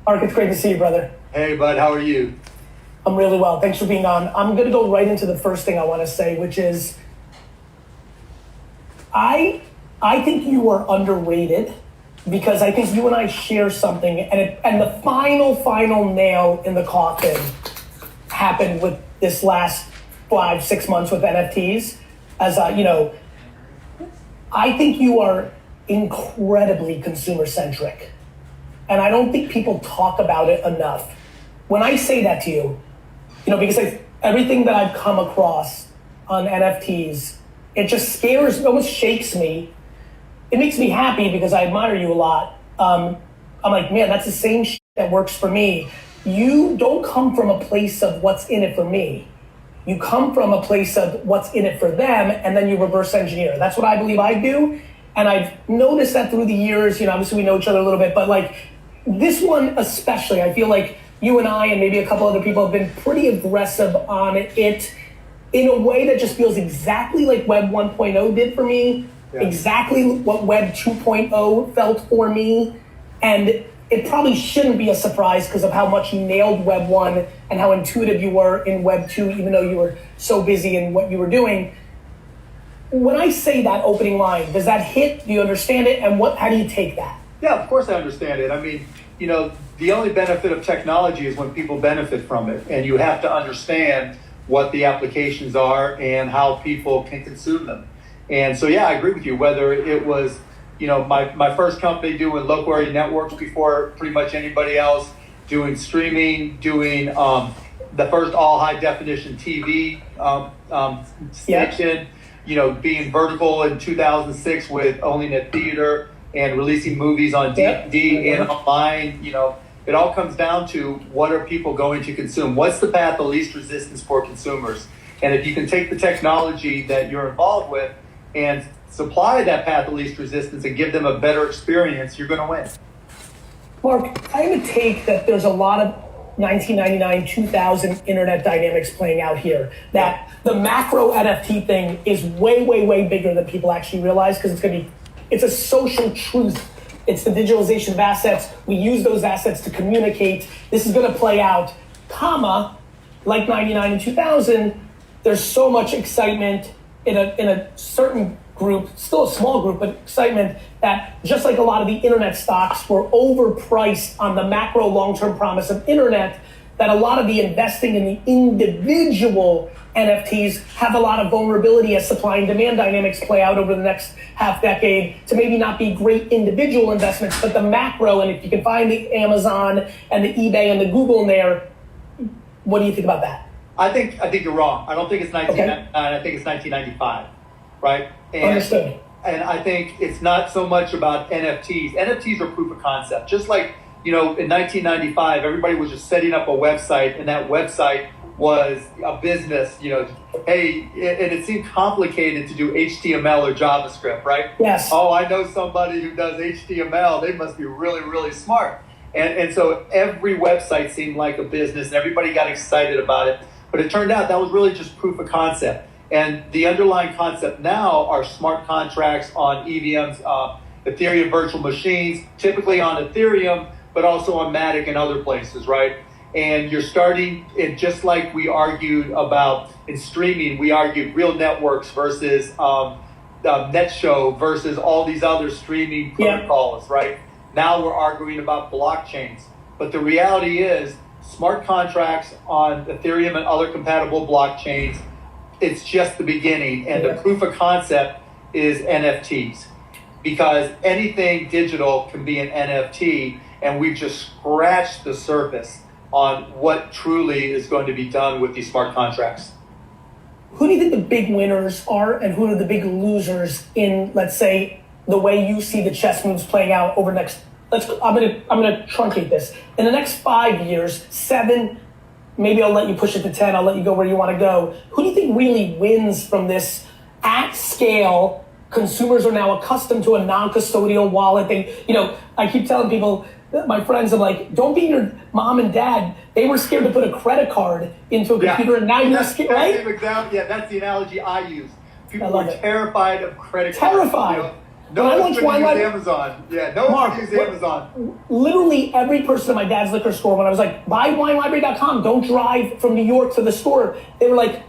Mark, it's great to see you, brother. Hey, bud, how are you? I'm really well. Thanks for being on. I'm going to go right into the first thing I want to say, which is I think you are underrated because I think you and I share something, and the final nail in the coffin happened with this last 5-6 months with NFTs. As I think you are incredibly consumer centric. And I don't think people talk about it enough. When I say that to you, because everything that I've come across on NFTs, it just scares, it almost shakes me. It makes me happy because I admire you a lot. I'm like, man, that's the same shit that works for me. You don't come from a place of what's in it for me. You come from a place of what's in it for them, and then you reverse engineer. That's what I believe I do. And I've noticed that through the years, obviously we know each other a little bit, but like, this one especially, I feel like you and I and maybe a couple other people have been pretty aggressive on it in a way that just feels exactly like Web 1.0 did for me, exactly what Web 2.0 felt for me. And it probably shouldn't be a surprise because of how much you nailed Web 1 and how intuitive you were in Web 2, even though you were so busy in what you were doing. When I say that opening line, does that hit? Do you understand it? And how do you take that? Yeah, of course I understand it. I mean, the only benefit of technology is when people benefit from it. And you have to understand what the applications are and how people can consume them. And so, yeah, I agree with you. Whether it was, my first company doing local area networks before pretty much anybody else, doing streaming, doing the first all high definition TV station, being vertical in 2006 with owning a theater and releasing movies on DVD and online, it all comes down to what are people going to consume? What's the path of least resistance for consumers? And if you can take the technology that you're involved with and supply that path of least resistance and give them a better experience, you're going to win. Mark, I would take that there's a lot of 1999, 2000 internet dynamics playing out here. That the macro NFT thing is way, way, way bigger than people actually realize because it's a social truth. It's the digitalization of assets. We use those assets to communicate. This is going to play out, like 99 and 2000, there's so much excitement in a certain group, still a small group, but excitement that just like a lot of the internet stocks were overpriced on the macro long-term promise of internet, that a lot of the investing in the individual NFTs have a lot of vulnerability as supply and demand dynamics play out over the next half decade to maybe not be great individual investments, but the macro, and if you can find the Amazon and the eBay and the Google in there, what do you think about that? I think you're wrong. I don't think it's 1999. I think it's 1995, right? Understood. And I think it's not so much about NFTs. NFTs are proof of concept. Just like, in 1995, everybody was just setting up a website, and that website was a business, and it seemed complicated to do HTML or JavaScript, right? Yes. Oh, I know somebody who does HTML. They must be really, really smart. And so every website seemed like a business, and everybody got excited about it. But it turned out that was really just proof of concept. And the underlying concept now are smart contracts on EVMs, Ethereum virtual machines, typically on Ethereum, but also on Matic and other places, right? And you're starting, and just like we argued about in streaming, we argued real networks versus NetShow versus all these other streaming protocols, right? Now we're arguing about blockchains. But the reality is smart contracts on Ethereum and other compatible blockchains, it's just the beginning. And the proof of concept is NFTs. Because anything digital can be an NFT, and we've just scratched the surface on what truly is going to be done with these smart contracts. Who do you think the big winners are, and who are the big losers in, let's say, the way you see the chess moves playing out over the next? I'm gonna truncate this. In the next 5 years, 7, maybe I'll let you push it to 10. I'll let you go where you want to go. Who do you think really wins from this at scale? Consumers are now accustomed to a non-custodial wallet. I keep telling people, my friends, I'm like, don't be your mom and dad. They were scared to put a credit card into a computer, and now you're scared, right? That's the analogy I use. People were terrified of credit cards. Terrified. No one's going to use Amazon. Yeah, no one's going to use Amazon. Literally every person at my dad's liquor store, when I was like, buy winelibrary.com, don't drive from New York to the store, they were like,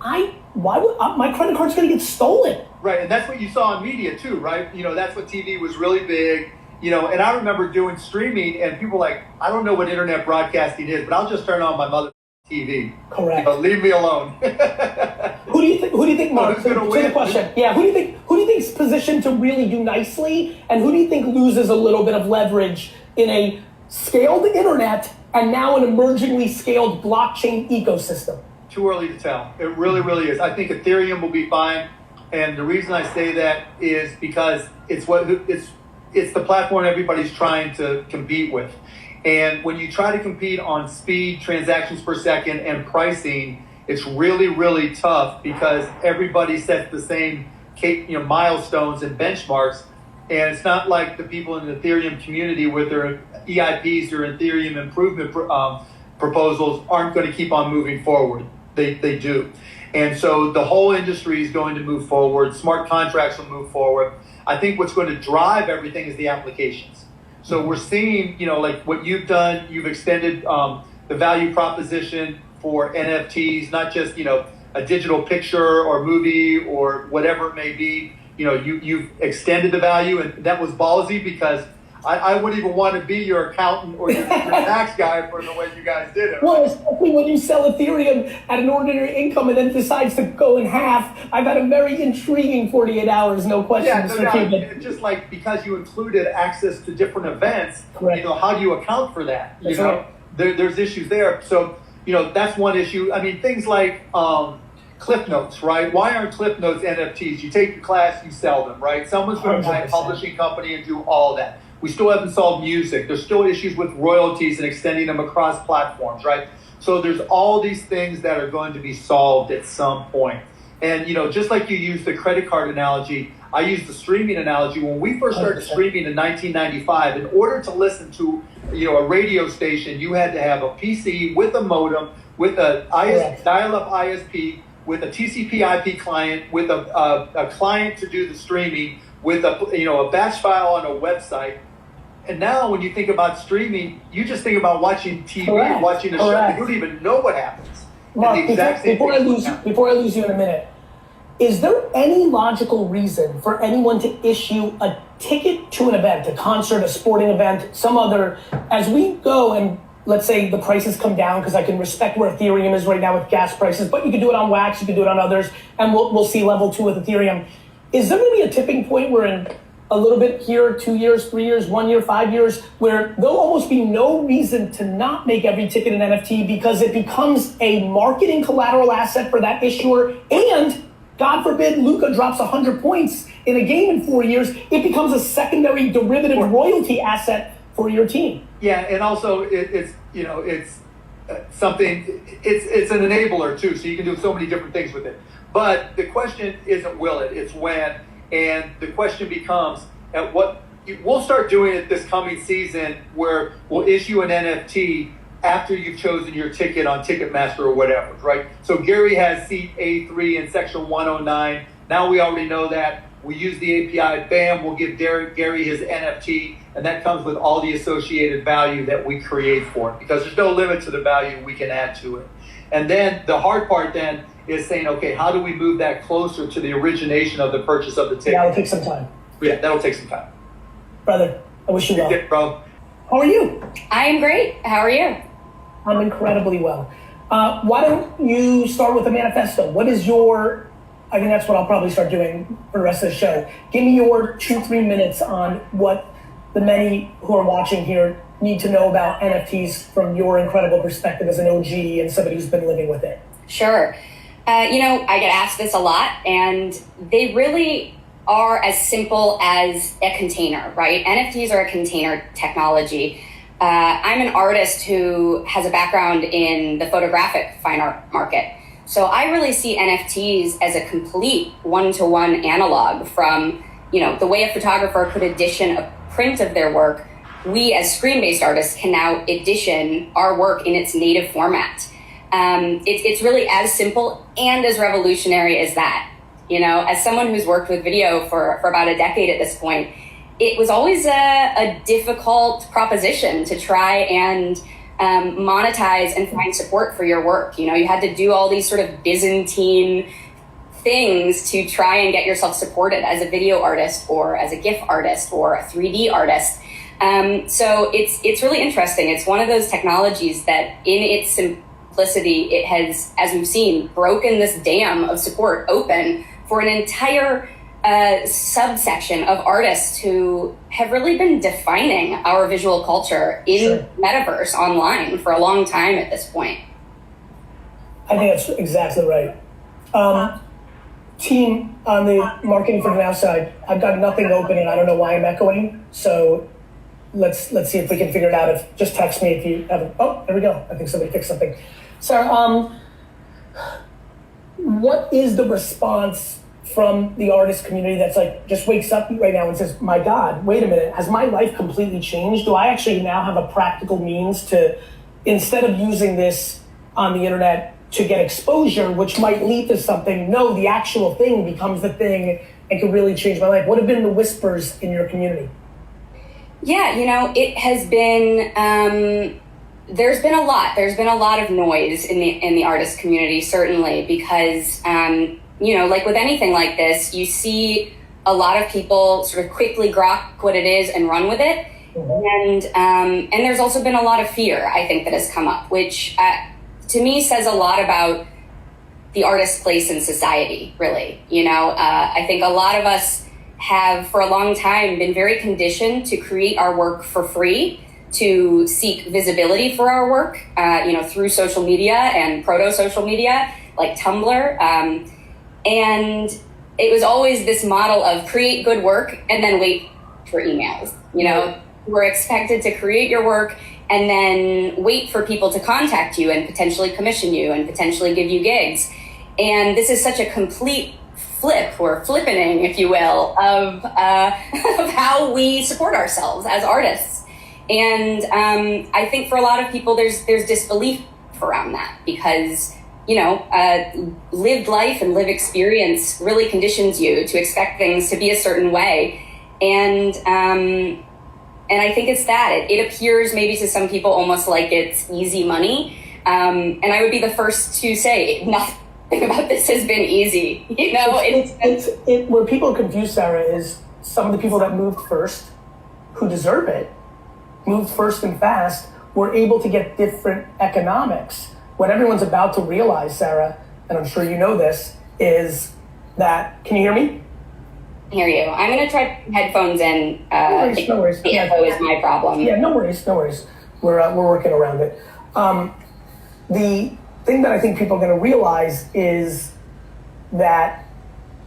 why would my credit card's going to get stolen? Right, and that's what you saw in media too, right? That's what TV was really big. And I remember doing streaming, and people were like, I don't know what internet broadcasting is, but I'll just turn on my mother's TV. Correct. Leave me alone. Who do you think, Mark? To the question. Yeah, who do you think's positioned to really do nicely, and who do you think loses a little bit of leverage in a scaled internet and now an emergingly scaled blockchain ecosystem? Too early to tell. It really, really is. I think Ethereum will be fine, and the reason I say that is because it's the platform everybody's trying to compete with. And when you try to compete on speed, transactions per second, and pricing, it's really, really tough because everybody sets the same milestones and benchmarks. And it's not like the people in the Ethereum community with their EIPs or Ethereum improvement proposals aren't going to keep on moving forward. They do. And so the whole industry is going to move forward. Smart contracts will move forward. I think what's going to drive everything is the applications. So we're seeing, like what you've done, you've extended the value proposition for NFTs, not just, a digital picture or movie or whatever it may be. You've extended the value, and that was ballsy because I wouldn't even want to be your accountant or your tax guy for the way you guys did it. Well, especially when you sell Ethereum at an ordinary income and then decides to go in half. I've had a very intriguing 48 hours, no question. Yeah, just like because you included access to different events, correct. How do you account for that? That's right. There's issues there. So, that's one issue. I mean, things like Cliff Notes, right? Why aren't Cliff Notes NFTs? You take the class, you sell them, right? Someone's going to buy a publishing company and do all that. We still haven't solved music. There's still issues with royalties and extending them across platforms, right? So there's all these things that are going to be solved at some point. And, just like you used the credit card analogy, I used the streaming analogy. When we first started streaming in 1995, in order to listen to, a radio station, you had to have a PC with a modem, with a dial-up ISP, with a TCP IP client, with a client to do the streaming, with a batch file on a website. And now when you think about streaming, you just think about watching TV, correct. Watching a show. You don't even know what happens. Mark, before I lose you in a minute, is there any logical reason for anyone to issue a ticket to an event, a concert, a sporting event, some other, as we go and let's say the prices come down, because I can respect where Ethereum is right now with gas prices, but you can do it on Wax, you can do it on others, and we'll see level 2 with Ethereum. Is there going to be a tipping point where in a little bit here, 2 years, 3 years, 1 year, 5 years, where there'll almost be no reason to not make every ticket an NFT because it becomes a marketing collateral asset for that issuer, and God forbid Luka drops 100 points in a game in 4 years, it becomes a secondary derivative royalty asset for your team. Yeah, and also it's something, it's an enabler too, so you can do so many different things with it. But the question isn't will it, it's when. And the question becomes, we'll start doing it this coming season where we'll issue an NFT after you've chosen your ticket on Ticketmaster or whatever, right? So Gary has seat A3 in section 109. Now we already know that. We use the API, bam, we'll give Gary his NFT, and that comes with all the associated value that we create for it, because there's no limit to the value we can add to it. And then the hard part then is saying, okay, how do we move that closer to the origination of the purchase of the ticket? That'll take some time. Yeah, that'll take some time. Brother, I wish you well. Good, bro. How are you? I am great. How are you? I'm incredibly well. Why don't you start with a manifesto? What is your, I think that's what I'll probably start doing for the rest of the show. Give me your 2-3 minutes on what the many who are watching here need to know about NFTs from your incredible perspective as an OG and somebody who's been living with it. Sure. I get asked this a lot, and they really are as simple as a container, right? NFTs are a container technology. I'm an artist who has a background in the photographic fine art market. So I really see NFTs as a complete one-to-one analog from, the way a photographer could edition a print of their work. We as screen-based artists can now edition our work in its native format. It's really as simple and as revolutionary as that. You know, as someone who's worked with video for about a decade at this point, it was always a difficult proposition to try and monetize and find support for your work. You know, you had to do all these sort of Byzantine things to try and get yourself supported as a video artist or as a GIF artist or a 3D artist. So it's really interesting. It's one of those technologies that in its simplicity, it has, as we've seen, broken this dam of support open for an entire subsection of artists who have really been defining our visual culture in metaverse online for a long time at this point. I think that's exactly right. Team, on the marketing for the now side, I've got nothing open and I don't know why I'm echoing. So let's see if we can figure it out. If just text me if you haven't. Oh, there we go. I think somebody fixed something. Sarah, what is the response from the artist community that's like, just wakes up right now and says, my God, wait a minute, has my life completely changed? Do I actually now have a practical means to, instead of using this on the internet to get exposure, which might lead to something, no, the actual thing becomes the thing and can really change my life? What have been the whispers in your community? Yeah, you know, it has been, there's been a lot of noise in the artist community, certainly, because, you know, like with anything like this, you see a lot of people sort of quickly grok what it is and run with it. And there's also been a lot of fear, I think, that has come up, which to me says a lot about the artist's place in society, really. You know, I think a lot of us have for a long time been very conditioned to create our work for free, to seek visibility for our work, you know, through social media and proto-social media like Tumblr. And it was always this model of create good work and then wait for emails. You know, we're expected to create your work and then wait for people to contact you and potentially commission you and potentially give you gigs. And this is such a complete flip or flippening, if you will, of how we support ourselves as artists. And I think for a lot of people, there's disbelief around that because, you know, lived life and lived experience really conditions you to expect things to be a certain way. And I think it's that. It appears maybe to some people almost like it's easy money. And I would be the first to say nothing about this has been easy. You know, where people are confused, Sarah, is some of the people that moved first, who deserve it, moved first and fast, were able to get different economics. What everyone's about to realize, Sarah, and I'm sure you know this, is that, can you hear me? I hear you. I'm going to try headphones in. No worries. The echo is my problem. Yeah, no worries. We're working around it. The thing that I think people are going to realize is that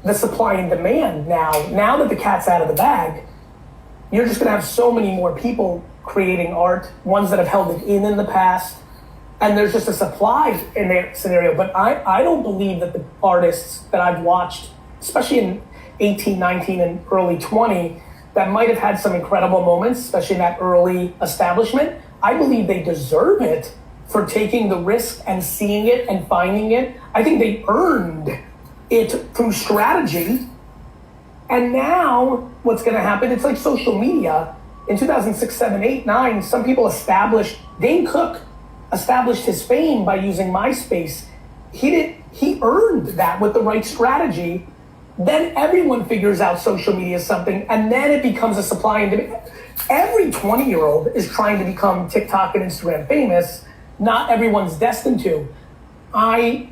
the supply and demand now that the cat's out of the bag, you're just going to have so many more people creating art, ones that have held it in the past, and there's just a supply in that scenario. But I don't believe that the artists that I've watched, especially in 18, 19, and early 20, that might have had some incredible moments, especially in that early establishment, I believe they deserve it for taking the risk and seeing it and finding it. I think they earned it through strategy. And now what's going to happen, it's like social media. In 2006, 7, 8, 9, some people established, Dane Cook established his fame by using MySpace. He earned that with the right strategy. Then everyone figures out social media is something, and then it becomes a supply and demand. Every 20-year-old is trying to become TikTok and Instagram famous. Not everyone's destined to. I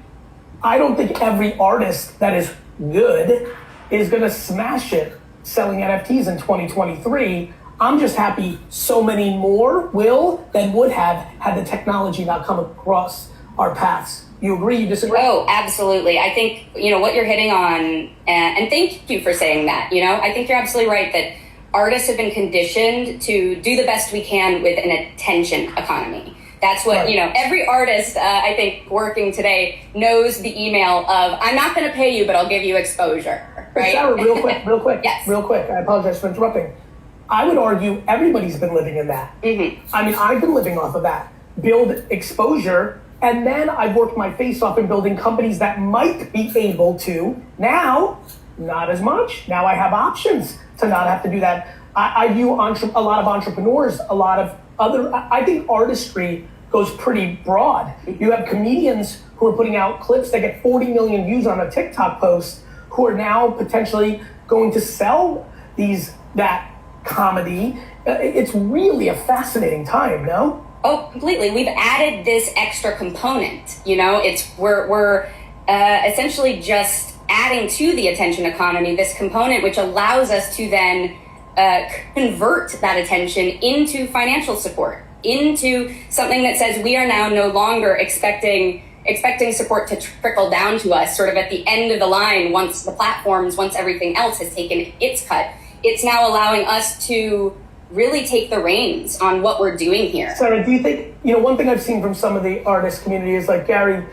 don't think every artist that is good is going to smash it selling NFTs in 2023. I'm just happy so many more will than would have had the technology not come across our paths. You agree? You disagree? Oh, absolutely. I think, you know, what you're hitting on, and thank you for saying that, you know, I think you're absolutely right that artists have been conditioned to do the best we can with an attention economy. That's what, you know, every artist, I think, working today knows the email of, I'm not going to pay you, but I'll give you exposure, right? Sarah, real quick. Yes. Real quick. I apologize for interrupting. I would argue everybody's been living in that. Mm-hmm. I mean, I've been living off of that. Build exposure And then I've worked my face off in building companies that might be able to. Now, not as much. Now I have options to not have to do that. I view a lot of entrepreneurs, a lot of other, I think artistry goes pretty broad. You have comedians who are putting out clips that get 40 million views on a TikTok post who are now potentially going to sell that comedy. It's really a fascinating time, no? Oh, completely. We've added this extra component. We're essentially just adding to the attention economy this component, which allows us to then convert that attention into financial support, into something that says we are now no longer expecting support to trickle down to us sort of at the end of the line once everything else has taken its cut. It's now allowing us to really take the reins on what we're doing here. Sarah, do you think, one thing I've seen from some of the artist community is like, Gary,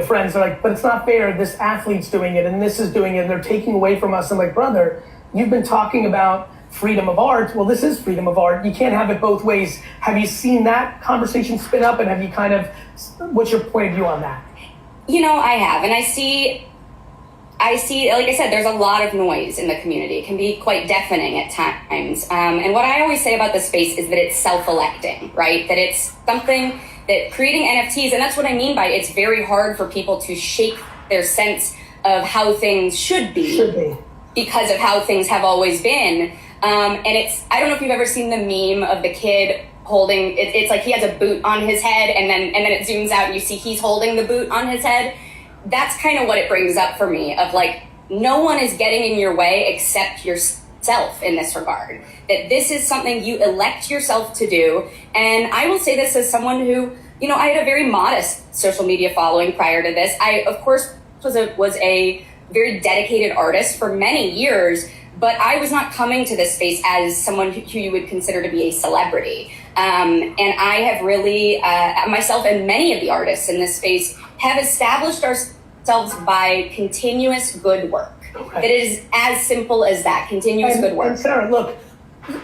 friends are like, but it's not fair, this athlete's doing it and this is doing it and they're taking away from us. I'm like, brother, you've been talking about freedom of art. Well, this is freedom of art. You can't have it both ways. Have you seen that conversation spin up, and have you what's your point of view on that? I have, and I see, like I said, there's a lot of noise in the community. It can be quite deafening at times. And what I always say about this space is that it's self-electing, right? That it's something that creating NFTs, and that's what I mean by it's very hard for people to shake their sense of how things should be. Because of how things have always been. And I don't know if you've ever seen the meme of the kid holding, it's like he has a boot on his head and then it zooms out and you see he's holding the boot on his head. That's kind of what it brings up for me, of like, no one is getting in your way except yourself in this regard. That this is something you elect yourself to do. And I will say this as someone who, I had a very modest social media following prior to this. I, of course, was a very dedicated artist for many years, but I was not coming to this space as someone who you would consider to be a celebrity. And I have really, myself and many of the artists in this space have established ourselves by continuous good work. Okay. That it is as simple as that, continuous good work. And Sarah, look,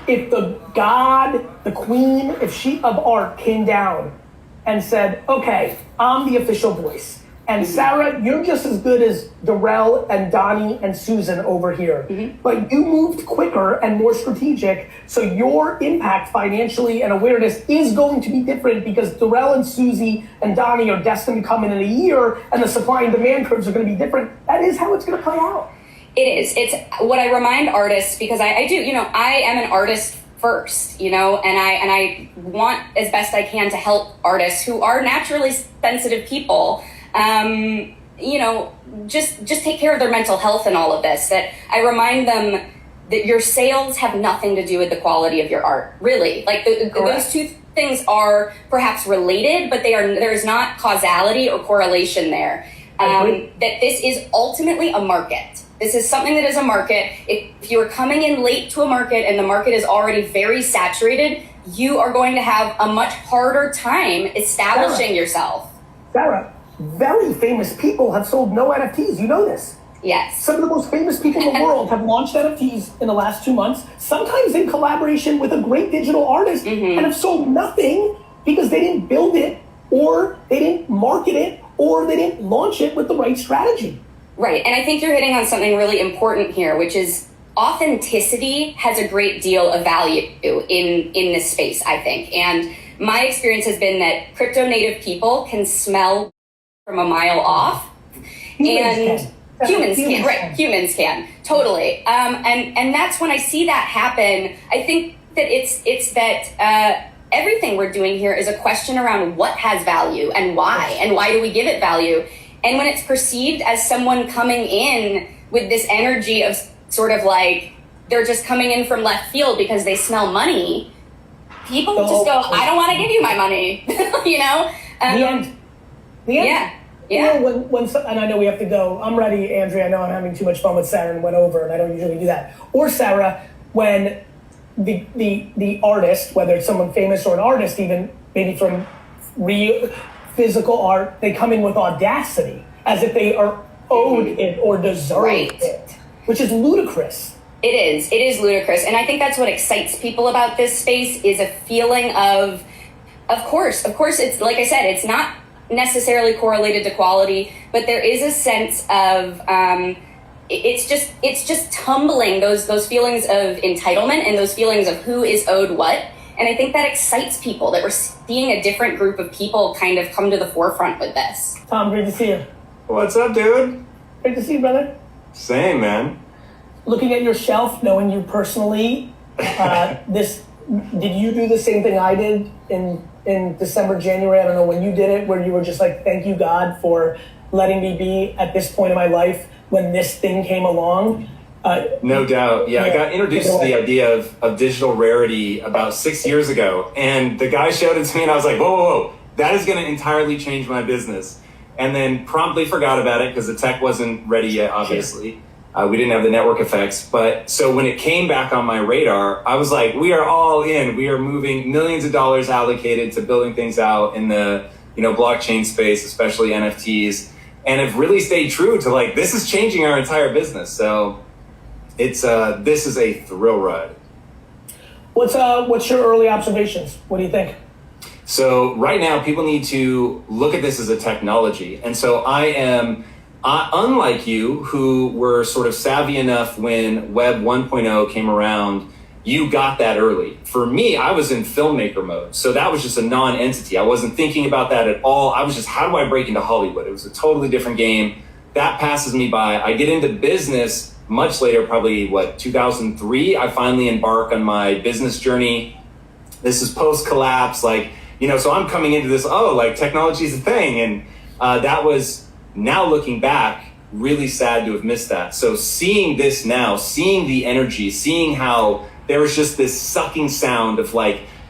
if the queen, if she of art came down and said, okay, I'm the official voice, and Sarah, you're just as good as Darrell and Donnie and Susan over here. Mm-hmm. But you moved quicker and more strategic, so your impact financially and awareness is going to be different because Darrell and Susie and Donnie are destined to come in a year and the supply and demand curves are going to be different. That is how it's going to play out. It is. It's what I remind artists, because I do, I am an artist first, and I want as best I can to help artists who are naturally sensitive people, just take care of their mental health and all of this. That I remind them that your sales have nothing to do with the quality of your art, really. Like those two things are perhaps related, but there is not causality or correlation there. That this is ultimately a market. This is something that is a market. If you're coming in late to a market and the market is already very saturated, you are going to have a much harder time establishing yourself. Sarah, very famous people have sold no NFTs. You know this. Yes. Some of the most famous people in the world have launched NFTs in the last 2 months, sometimes in collaboration with a great digital artist, and have sold nothing because they didn't build it, or they didn't market it, or they didn't launch it with the right strategy. Right. And I think you're hitting on something really important here, which is authenticity has a great deal of value in this space, I think. And my experience has been that crypto native people can smell from a mile off. Humans can. Totally. And that's when I see that happen. I think that it's that everything we're doing here is a question around what has value and why do we give it value? And when it's perceived as someone coming in with this energy of sort of like they're just coming in from left field because they smell money, people just go, I don't want to give you my money, The end. Yeah. When and I know we have to go. I'm ready, Andrea. I know I'm having too much fun with Sarah and went over, and I don't usually do that. Or Sarah, when the artist, whether it's someone famous or an artist, even maybe from real physical art, they come in with audacity, as if they are owed it or deserve it, which is ludicrous. It is ludicrous. And I think that's what excites people about this space, is a feeling of course, it's like I said, it's not necessarily correlated to quality, but there is a sense of it's just tumbling those feelings of entitlement and those feelings of who is owed what. And I think that excites people, that we're seeing a different group of people kind of come to the forefront with this. Tom, great to see you. What's up, dude? Great to see you, brother. Same, man. Looking at your shelf, knowing you personally, did you do the same thing I did in December, January? I don't know when you did it, where you were just like, thank you, God, for letting me be at this point in my life when this thing came along. No doubt. Yeah, I got introduced to the idea of digital rarity about 6 years ago. And the guy showed it to me and I was like, whoa, that is going to entirely change my business. And then promptly forgot about it because the tech wasn't ready yet, obviously. We didn't have the network effects. But so when it came back on my radar, I was like, we are all in. We are moving millions of dollars allocated to building things out in the blockchain space, especially NFTs. And have really stayed true to like, this is changing our entire business. So it's this is a thrill ride. What's your early observations? What do you think? So right now, people need to look at this as a technology. And so unlike you, who were sort of savvy enough when Web 1.0 came around, you got that early. For me, I was in filmmaker mode. So that was just a non-entity. I wasn't thinking about that at all. I was just, how do I break into Hollywood? It was a totally different game. That passes me by. I get into business much later, probably 2003. I finally embark on my business journey. This is post-collapse, so I'm coming into this, technology is a thing. And that was, now looking back, really sad to have missed that. So seeing this now, seeing the energy, seeing how there was just this sucking sound of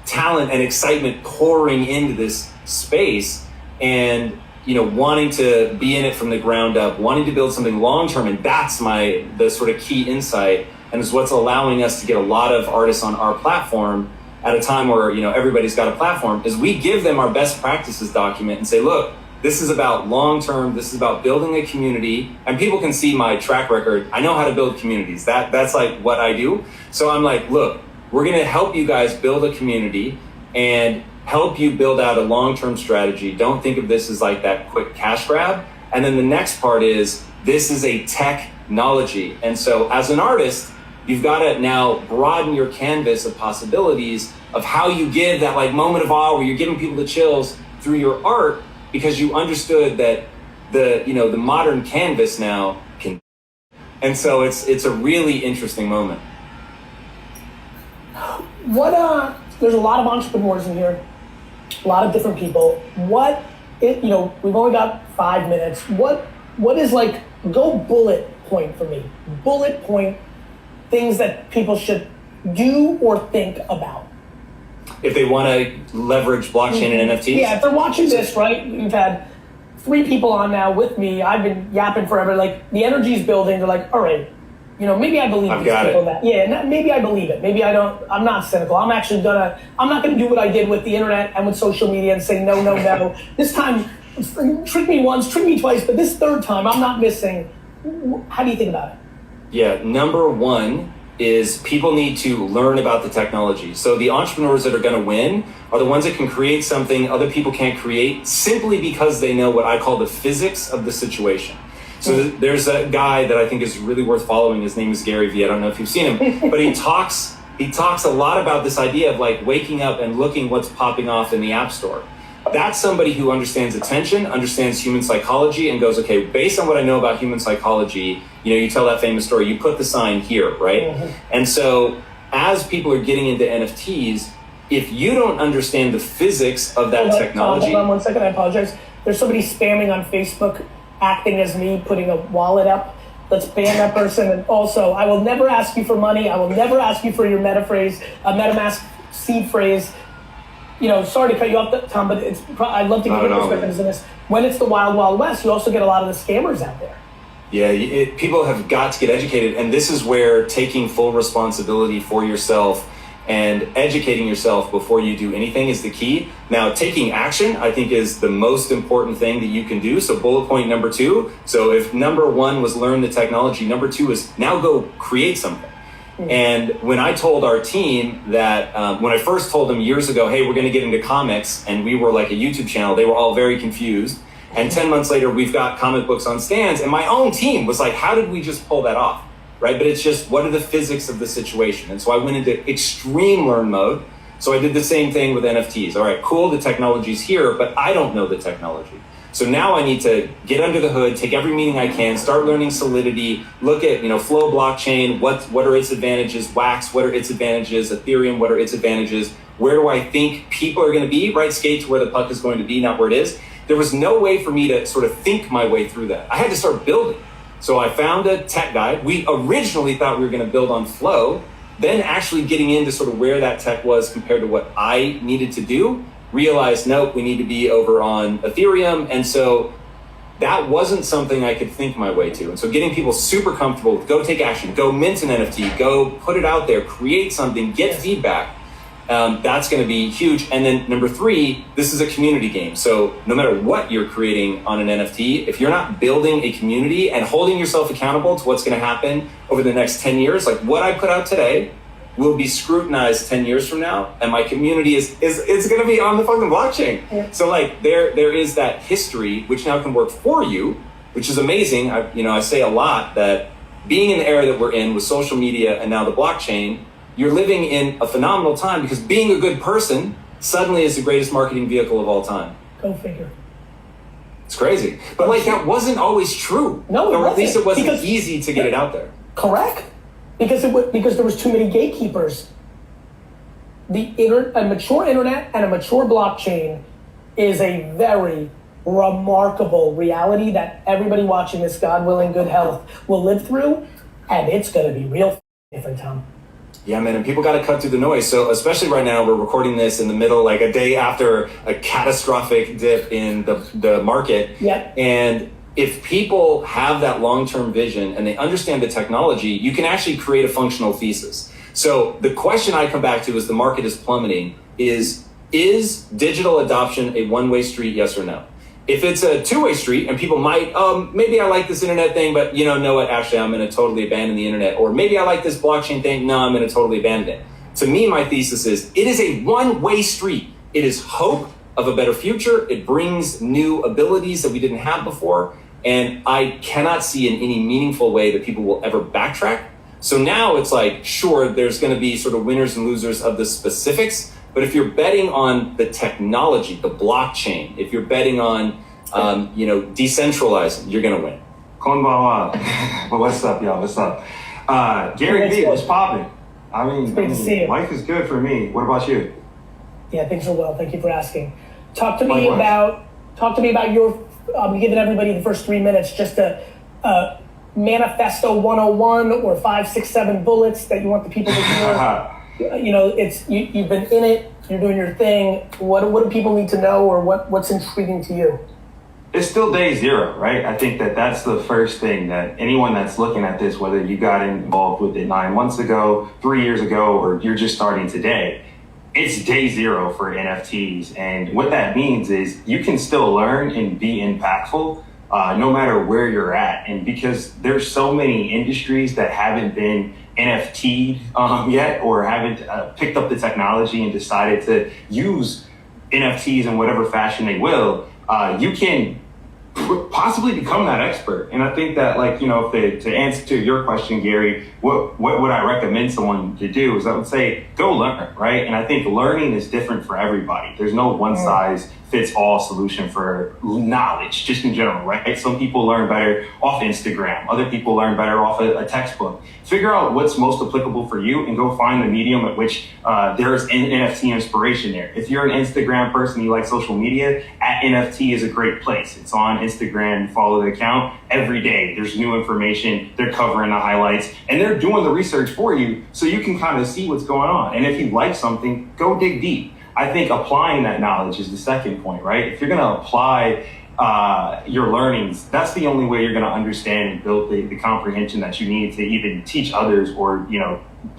talent and excitement pouring into this space and, wanting to be in it from the ground up, wanting to build something long-term. And that's the sort of key insight and is what's allowing us to get a lot of artists on our platform at a time where, everybody's got a platform, is we give them our best practices document and say, look, this is about long-term, this is about building a community, and people can see my track record. I know how to build communities. That's what I do. So I'm like, look, we're gonna help you guys build a community and help you build out a long-term strategy. Don't think of this as that quick cash grab. And then the next part is, this is a technology. And so as an artist, you've got to now broaden your canvas of possibilities of how you give that moment of awe where you're giving people the chills through your art, because you understood that the modern canvas now can. And so it's a really interesting moment. There's a lot of entrepreneurs in here, a lot of different people. We've only got 5 minutes. What is go bullet point for me? Bullet point things that people should do or think about. If they want to leverage blockchain and NFTs? Yeah, if they're watching this, right, you've had 3 people on now with me. I've been yapping forever. The energy's building. They're like, all right, maybe I believe these people that. Yeah, maybe I believe it. Maybe I don't. I'm not cynical. I'm not going to do what I did with the internet and with social media and say, no. This time, trick me once, trick me twice, but this third time, I'm not missing. How do you think about it? Yeah, number one is people need to learn about the technology. So the entrepreneurs that are going to win are the ones that can create something other people can't create simply because they know what I call the physics of the situation. So there's a guy that I think is really worth following. His name is Gary Vee. I don't know if you've seen him, but he talks a lot about this idea of waking up and looking what's popping off in the App Store. That's somebody who understands attention, understands human psychology, and goes, okay, based on what I know about human psychology, you tell that famous story, you put the sign here, right? Mm-hmm. And so as people are getting into NFTs, if you don't understand the physics of that technology... Hold on 1 second, I apologize. There's somebody spamming on Facebook, acting as me, putting a wallet up. Let's ban that person. And also, I will never ask you for money. I will never ask you for your MetaMask seed phrase. Sorry to cut you off, Tom, but I'd love to get your perspectives on this. When it's the wild, wild west, you also get a lot of the scammers out there. Yeah, people have got to get educated, and this is where taking full responsibility for yourself and educating yourself before you do anything is the key. Now, taking action, I think, is the most important thing that you can do. So bullet point number 2. So if number 1 was learn the technology, number 2 is now go create something. And when I told our team that, when I first told them years ago, hey, we're going to get into comics, and we were like a YouTube channel, they were all very confused. And 10 months later, we've got comic books on stands, and my own team was like, how did we just pull that off? Right? But it's just, what are the physics of the situation? And so I went into extreme learn mode. So I did the same thing with NFTs. All right, cool, the technology's here, but I don't know the technology. So now I need to get under the hood, take every meeting I can, start learning Solidity, look at, Flow blockchain, what are its advantages, Wax, what are its advantages, Ethereum, what are its advantages, where do I think people are going to be, right? Skate to where the puck is going to be, not where it is. There was no way for me to sort of think my way through that. I had to start building. So I found a tech guide. We originally thought we were going to build on Flow, then actually getting into sort of where that tech was compared to what I needed to do, realized, nope, we need to be over on Ethereum. And so that wasn't something I could think my way to. And so getting people super comfortable with go take action, go mint an NFT, go put it out there, create something, get feedback. That's going to be huge. And then number 3, this is a community game. So no matter what you're creating on an NFT, if you're not building a community and holding yourself accountable to what's going to happen over the next 10 years, like what I put out today will be scrutinized 10 years from now. And my community is going to be on the fucking blockchain. Yeah. So like there is that history, which now can work for you, which is amazing. I say a lot that being in the era that we're in with social media and now the blockchain, you're living in a phenomenal time because being a good person suddenly is the greatest marketing vehicle of all time. Go figure. It's crazy. But like that wasn't always true. No, it wasn't. Or at least it wasn't easy to get it out there. Correct. Because there was too many gatekeepers. A mature internet and a mature blockchain is a very remarkable reality that everybody watching this, God willing, good health, will live through, and it's going to be real different, Tom. Yeah, man, and people got to cut through the noise. So especially right now, we're recording this in the middle, like a day after a catastrophic dip in the market. Yep. And if people have that long-term vision and they understand the technology, you can actually create a functional thesis. So the question I come back to as the market is plummeting is digital adoption a one-way street, yes or no? If it's a two-way street and people might, maybe I like this internet thing, but know what, actually I'm going to totally abandon the internet. Or maybe I like this blockchain thing, no, I'm going to totally abandon it. To me, my thesis is it is a one-way street. It is hope of a better future. It brings new abilities that we didn't have before. And I cannot see in any meaningful way that people will ever backtrack. So now it's like, sure, there's going to be sort of winners and losers of the specifics. But if you're betting on the technology, the blockchain, if you're betting on, decentralizing, you're going to win. Konbanwa. Well, what's up, y'all? What's up? Gary V, what's popping? It's great to see you. Life is good for me. What about you? Yeah, things are well. Thank you for asking. Talk to me about your, I'm giving everybody the first 3 minutes, just a manifesto 101 or 5, 6, 7 bullets that you want the people to hear. You've been in it, you're doing your thing. What do people need to know, or what's intriguing to you? It's still day zero, right? I think that's the first thing that anyone that's looking at this, whether you got involved with it 9 months ago, 3 years ago, or you're just starting today, it's day zero for NFTs. And what that means is you can still learn and be impactful no matter where you're at. And because there's so many industries that haven't been NFT'd yet, or haven't picked up the technology and decided to use NFTs in whatever fashion they will, you can possibly become that expert. And I think that, to answer to your question, Gary, what would I recommend someone to do is I would say, go learn, right? And I think learning is different for everybody. There's no one size fits all solution for knowledge, just in general, right? Some people learn better off Instagram. Other people learn better off a textbook. Figure out what's most applicable for you and go find the medium at which there's NFT inspiration there. If you're an Instagram person, you like social media, @NFT is a great place. It's on Instagram, follow the account every day. There's new information. They're covering the highlights and they're doing the research for you so you can kind of see what's going on. And if you like something, go dig deep. I think applying that knowledge is the second point, right? If you're going to apply your learnings, that's the only way you're going to understand and build the comprehension that you need to even teach others or,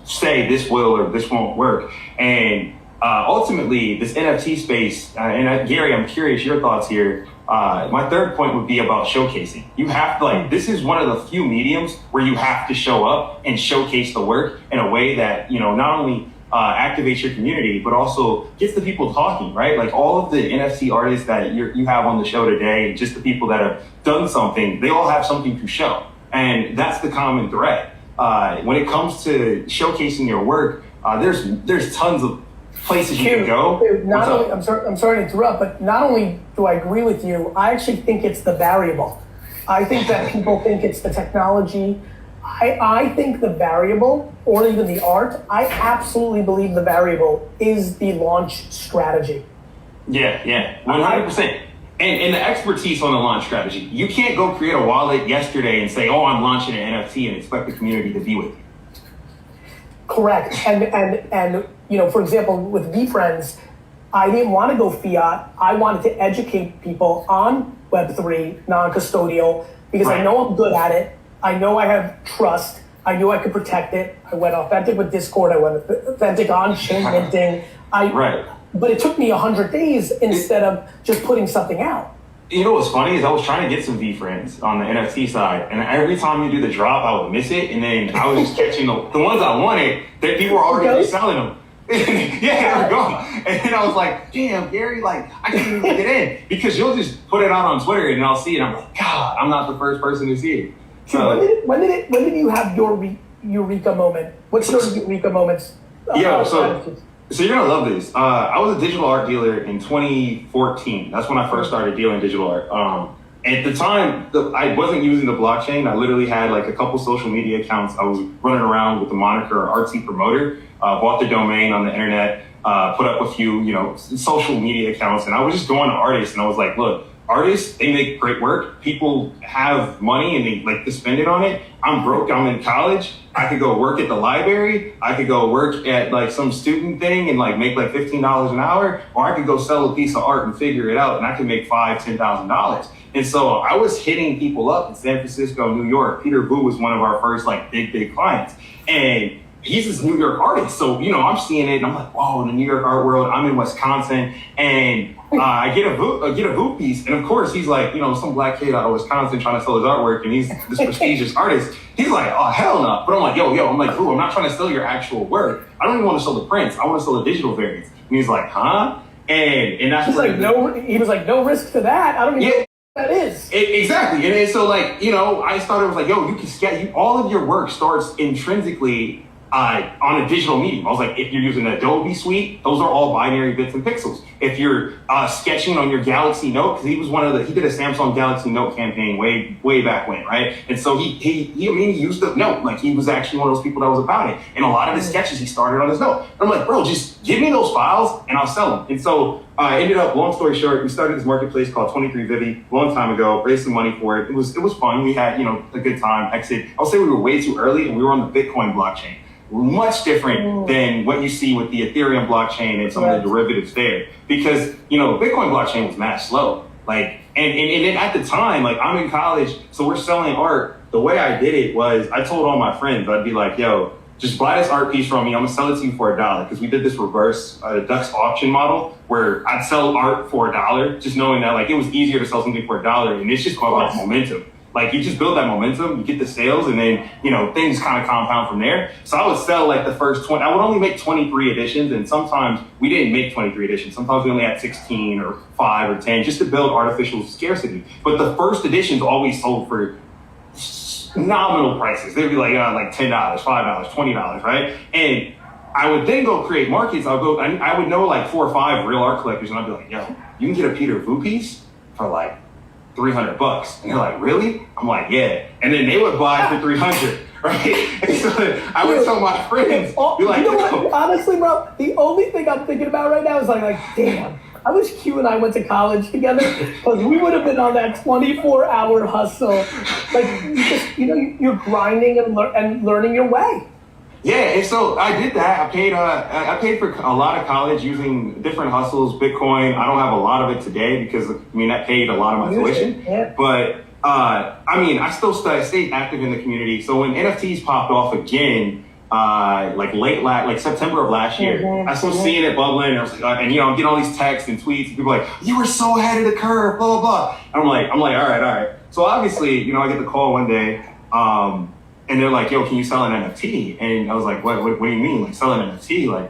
say this will or this won't work. And ultimately, this NFT space, and Gary, I'm curious your thoughts here. My third point would be about showcasing. You have to, like, this is one of the few mediums where you have to show up and showcase the work in a way that, not only activates your community, but also gets the people talking, right? Like all of the NFT artists that you have on the show today, and just the people that have done something, they all have something to show. And that's the common thread. When it comes to showcasing your work, there's tons of places you can go. I'm sorry to interrupt, but not only do I agree with you, I actually think it's the variable. I think that people think it's the technology. I think the variable, or even the art, I absolutely believe the variable is the launch strategy. Yeah, 100%. And the expertise on the launch strategy. You can't go create a wallet yesterday and say, oh, I'm launching an NFT and expect the community to be with you. Correct. And for example, with VFriends, I didn't want to go fiat. I wanted to educate people on Web3, non-custodial, because I know I'm good at it. I know I have trust. I knew I could protect it. I went authentic with Discord. I went authentic on-chain minting. But it took me 100 days instead of just putting something out. You know what's funny is I was trying to get some VFriends on the NFT side, and every time you do the drop, I would miss it, and then I was just catching the ones I wanted that people were already selling them. Yeah, there we go. And then I was like, damn, Gary, like, I can't even get in, because you'll just put it out on Twitter and I'll see it. I'm like, God, I'm not the first person to see it. So, when did you have your eureka moment? What's your eureka moments? So you're gonna love this. I was a digital art dealer in 2014. That's when I first started dealing digital art. At the time, I wasn't using the blockchain. I literally had like a couple social media accounts. I was running around with the moniker Artsy Promoter. Bought the domain on the internet. Put up a few, social media accounts, and I was just going to artists, and I was like, look. Artists, they make great work. People have money and they like to spend it on it. I'm broke, I'm in college. I could go work at the library. I could go work at like some student thing and like make like $15 an hour, or I could go sell a piece of art and figure it out and I could make $5,000, $10,000. And so I was hitting people up in San Francisco, New York. Peter Vu was one of our first like big clients. And he's this New York artist. So, I'm seeing it and I'm like, whoa, in the New York art world, I'm in Wisconsin, and I get a Vu piece. And of course he's like, some black kid out of Wisconsin trying to sell his artwork, and he's this prestigious artist. He's like, oh, hell no. But I'm like, yo, I'm like, Vu, I'm not trying to sell your actual work. I don't even want to sell the prints. I want to sell the digital variants. And he's like, huh? And that's he was like, no risk to that. I don't even know what that is. Exactly. And so like, I started, was like, yo, you can sketch, all of your work starts intrinsically on a digital medium. I was like, if you're using Adobe Suite, those are all binary bits and pixels. If you're sketching on your Galaxy Note, because he did a Samsung Galaxy Note campaign way back when, right? And so he used the Note, like he was actually one of those people that was about it. And a lot of his sketches he started on his Note. I'm like, bro, just give me those files and I'll sell them. And so I ended up, long story short, we started this marketplace called 23 Vivi a long time ago, raised some money for it. It was fun. We had, a good time, exit. I'll say we were way too early and we were on the Bitcoin blockchain. Much different than what you see with the Ethereum blockchain and some of the derivatives there. Because, Bitcoin blockchain was mad slow. Like, and at the time, like I'm in college, so we're selling art. The way I did it was I told all my friends, I'd be like, yo, just buy this art piece from me. I'm gonna sell it to you for $1. Because we did this reverse Dux auction model where I'd sell art for $1, just knowing that like it was easier to sell something for $1. And it's just about momentum. Like you just build that momentum, you get the sales, and then, things kind of compound from there. So I would sell like the first 20, I would only make 23 editions. And sometimes we didn't make 23 editions. Sometimes we only had 16 or 5 or 10 just to build artificial scarcity. But the first editions always sold for nominal prices. They'd be like $10, $5, $20, right? And I would then go create markets. I would know like 4 or 5 real art collectors, and I'd be like, yo, you can get a Peter Vu piece for like $300. And they're like, really? I'm like, yeah. And then they would buy for $300, right? And so I would tell my friends, be like, what? Honestly, bro, the only thing I'm thinking about right now is like, damn, I wish Q and I went to college together, because we would have been on that 24-hour hustle. Like, you're grinding and learning your way. Yeah, and so I did that. I paid for a lot of college using different hustles, Bitcoin. I don't have a lot of it today because that paid a lot of my tuition. Yeah. But I still stayed active in the community. So when NFTs popped off again, like like September of last year. I started seeing it bubbling, and I was like, and I'm getting all these texts and tweets, and people are like, you were so ahead of the curve, blah blah blah. And I'm like, all right. So obviously, I get the call one day, and they're like, yo, can you sell an NFT? And I was like, what do you mean, like sell an NFT? Like,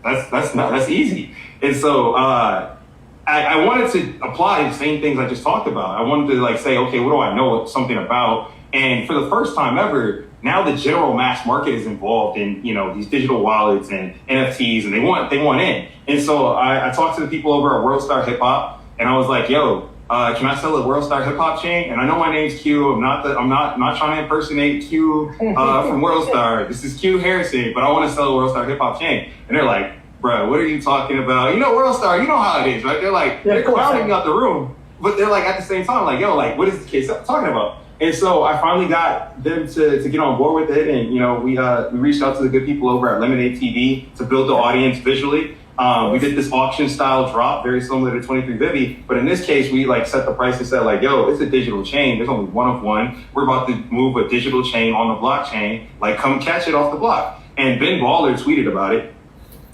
that's easy. And so I wanted to apply the same things I just talked about. I wanted to like say, okay, what do I know something about? And for the first time ever, now the general mass market is involved in, these digital wallets and NFTs, and they want in. And so I talked to the people over at WorldStar Hip Hop, and I was like, yo, can I sell a WorldStar Hip Hop chain? And I know my name's Q. I'm not trying to impersonate Q from WorldStar. This is Q Harrison, but I want to sell a WorldStar Hip Hop chain. And they're like, bro, what are you talking about? WorldStar, you know how it is, right? They're like, they're crowding out the room, but they're like at the same time, like, yo, like, what is the kid talking about? And so I finally got them to get on board with it, and we reached out to the good people over at Lemonade TV to build the audience visually. We did this auction style drop, very similar to 23 Vivi, but in this case, we like set the price and said like, yo, it's a digital chain. There's only one of one. We're about to move a digital chain on the blockchain. Like, come catch it off the block. And Ben Baller tweeted about it.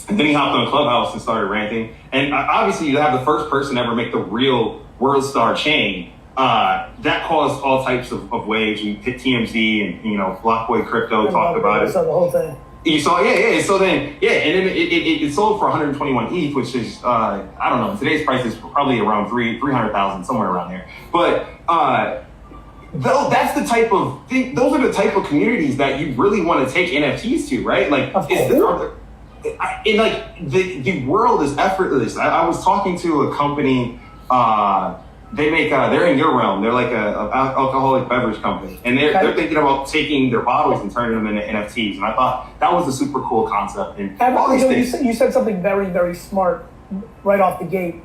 And then he hopped on Clubhouse and started ranting. And obviously, you have the first person ever make the real WorldStar chain. That caused all types of waves. We hit TMZ and, Blockboy Crypto talked about it. The whole thing. You saw, yeah. So then, and then it sold for 121 ETH, which is, I don't know, today's price is probably around 300,000, somewhere around there. But that's the type of thing, those are the type of communities that you really want to take NFTs to, right? Like, the world is effortless. I was talking to a company, they make, they're in your realm. They're like a alcoholic beverage company, and they're thinking about taking their bottles and turning them into NFTs. And I thought that was a super cool concept. And all these things. You said something very, very smart right off the gate.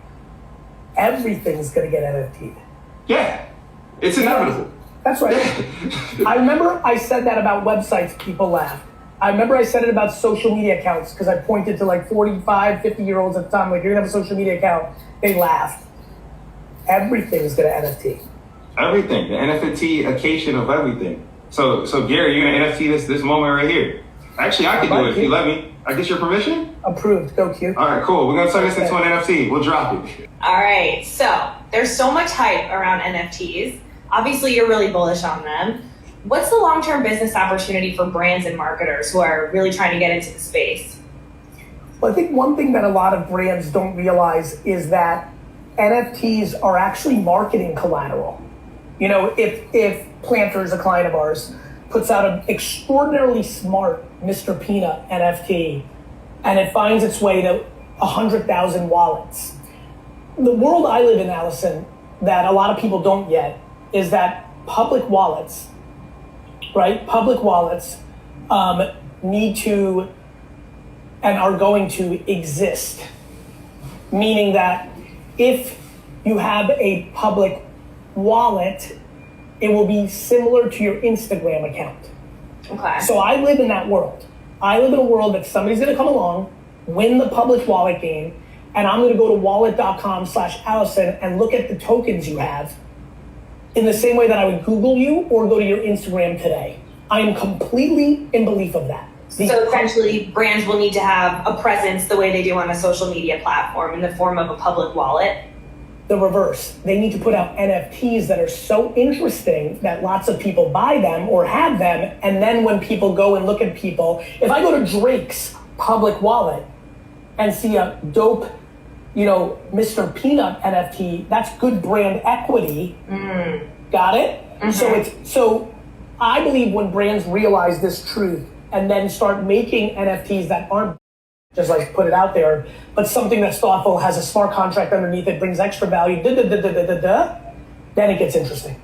Everything's going to get NFT'd. Yeah, it's inevitable. That's right. I remember I said that about websites. People laughed. I remember I said it about social media accounts because I pointed to like 45, 50-year-olds at the time, like, you're going to have a social media account. They laughed. Everything's going to NFT. Everything. The NFTification of everything. So Gary, you're going to NFT this moment right here. Actually, I could do it if you let me. I get your permission? Approved. Go, Q. All right, cool. We're going to turn this into an NFT. We'll drop it. All right. So there's so much hype around NFTs. Obviously, you're really bullish on them. What's the long-term business opportunity for brands and marketers who are really trying to get into the space? Well, I think one thing that a lot of brands don't realize is that NFTs are actually marketing collateral. If Planters, a client of ours, puts out an extraordinarily smart Mr. Peanut NFT and it finds its way to 100,000 wallets. The world I live in, Allison, that a lot of people don't yet, is that public wallets, right? Public wallets need to and are going to exist. Meaning that if you have a public wallet, it will be similar to your Instagram account. Okay. So I live in that world. I live in a world that somebody's going to come along, win the public wallet game, and I'm going to go to wallet.com/Allison and look at the tokens you have in the same way that I would Google you or go to your Instagram today. I am completely in belief of that. So essentially, brands will need to have a presence the way they do on a social media platform in the form of a public wallet. The reverse. They need to put out NFTs that are so interesting that lots of people buy them or have them, and then when people go and look at people, if I go to Drake's public wallet and see a dope, Mr. Peanut NFT, that's good brand equity. Got it? Mm-hmm. So I believe when brands realize this truth and then start making NFTs that aren't just like put it out there, but something that's thoughtful, has a smart contract underneath it, brings extra value, then it gets interesting.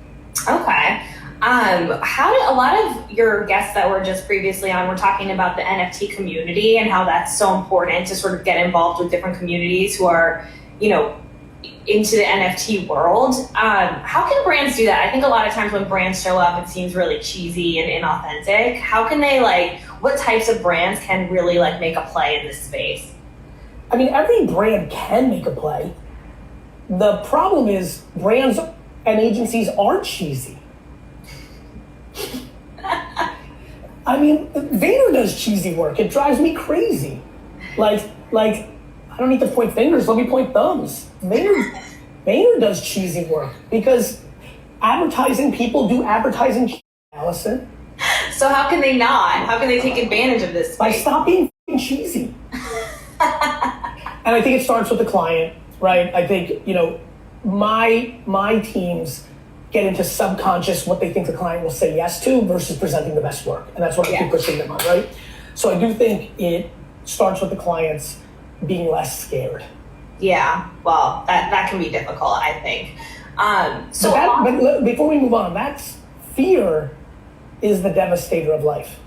Okay. How did a lot of your guests that were just previously on were talking about the NFT community and how that's so important to sort of get involved with different communities who are, into the NFT world. How can brands do that? I think a lot of times when brands show up, it seems really cheesy and inauthentic. How can they what types of brands can really make a play in this space? I mean, every brand can make a play. The problem is brands and agencies are cheesy. I mean, Vayner does cheesy work. It drives me crazy. Like I don't need to point fingers. Let me point thumbs. Vayner does cheesy work because advertising people do advertising, Allison. So how can they not? How can they take advantage of this space? By stop being cheesy. And I think it starts with the client, right? I think, my teams get into subconscious what they think the client will say yes to versus presenting the best work. And that's what I keep pushing them on, right? So I do think it starts with the clients being less scared. Yeah, well, that can be difficult, I think. But before we move on, that's fear is the devastator of life.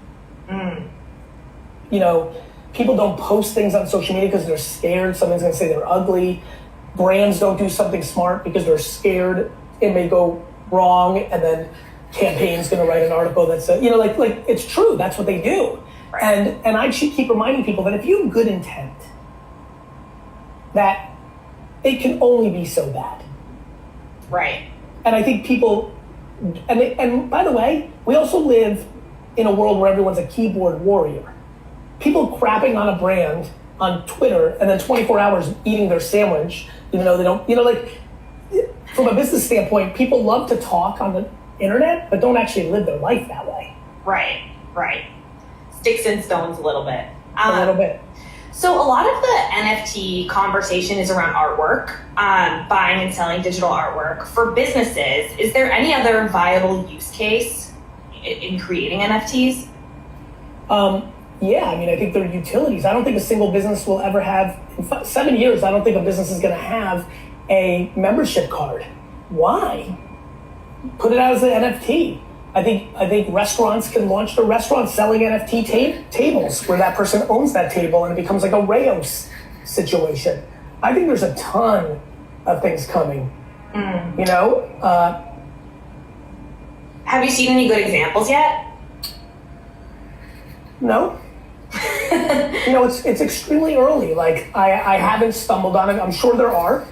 People don't post things on social media because they're scared something's going to say they're ugly. Brands don't do something smart because they're scared it may go wrong, and then campaign's going to write an article that's it's true. That's what they do. Right. And I should keep reminding people that if you have good intent, that it can only be so bad. Right. And I think people, and by the way, we also live in a world where everyone's a keyboard warrior. People crapping on a brand on Twitter and then 24 hours eating their sandwich, even though they don't, from a business standpoint, people love to talk on the internet, but don't actually live their life that way. Right. Sticks and stones a little bit. A little bit. So a lot of the NFT conversation is around artwork, buying and selling digital artwork. For businesses, is there any other viable use case in creating NFTs? Yeah, I think they're utilities. I don't think a single business will ever have, in 7 years, I don't think a business is going to have a membership card. Why? Put it out as an NFT. I think restaurants can launch their restaurants selling NFT tables where that person owns that table and it becomes like a Raos situation. I think there's a ton of things coming. Have you seen any good examples yet? No. It's extremely early. I haven't stumbled on it. I'm sure there are.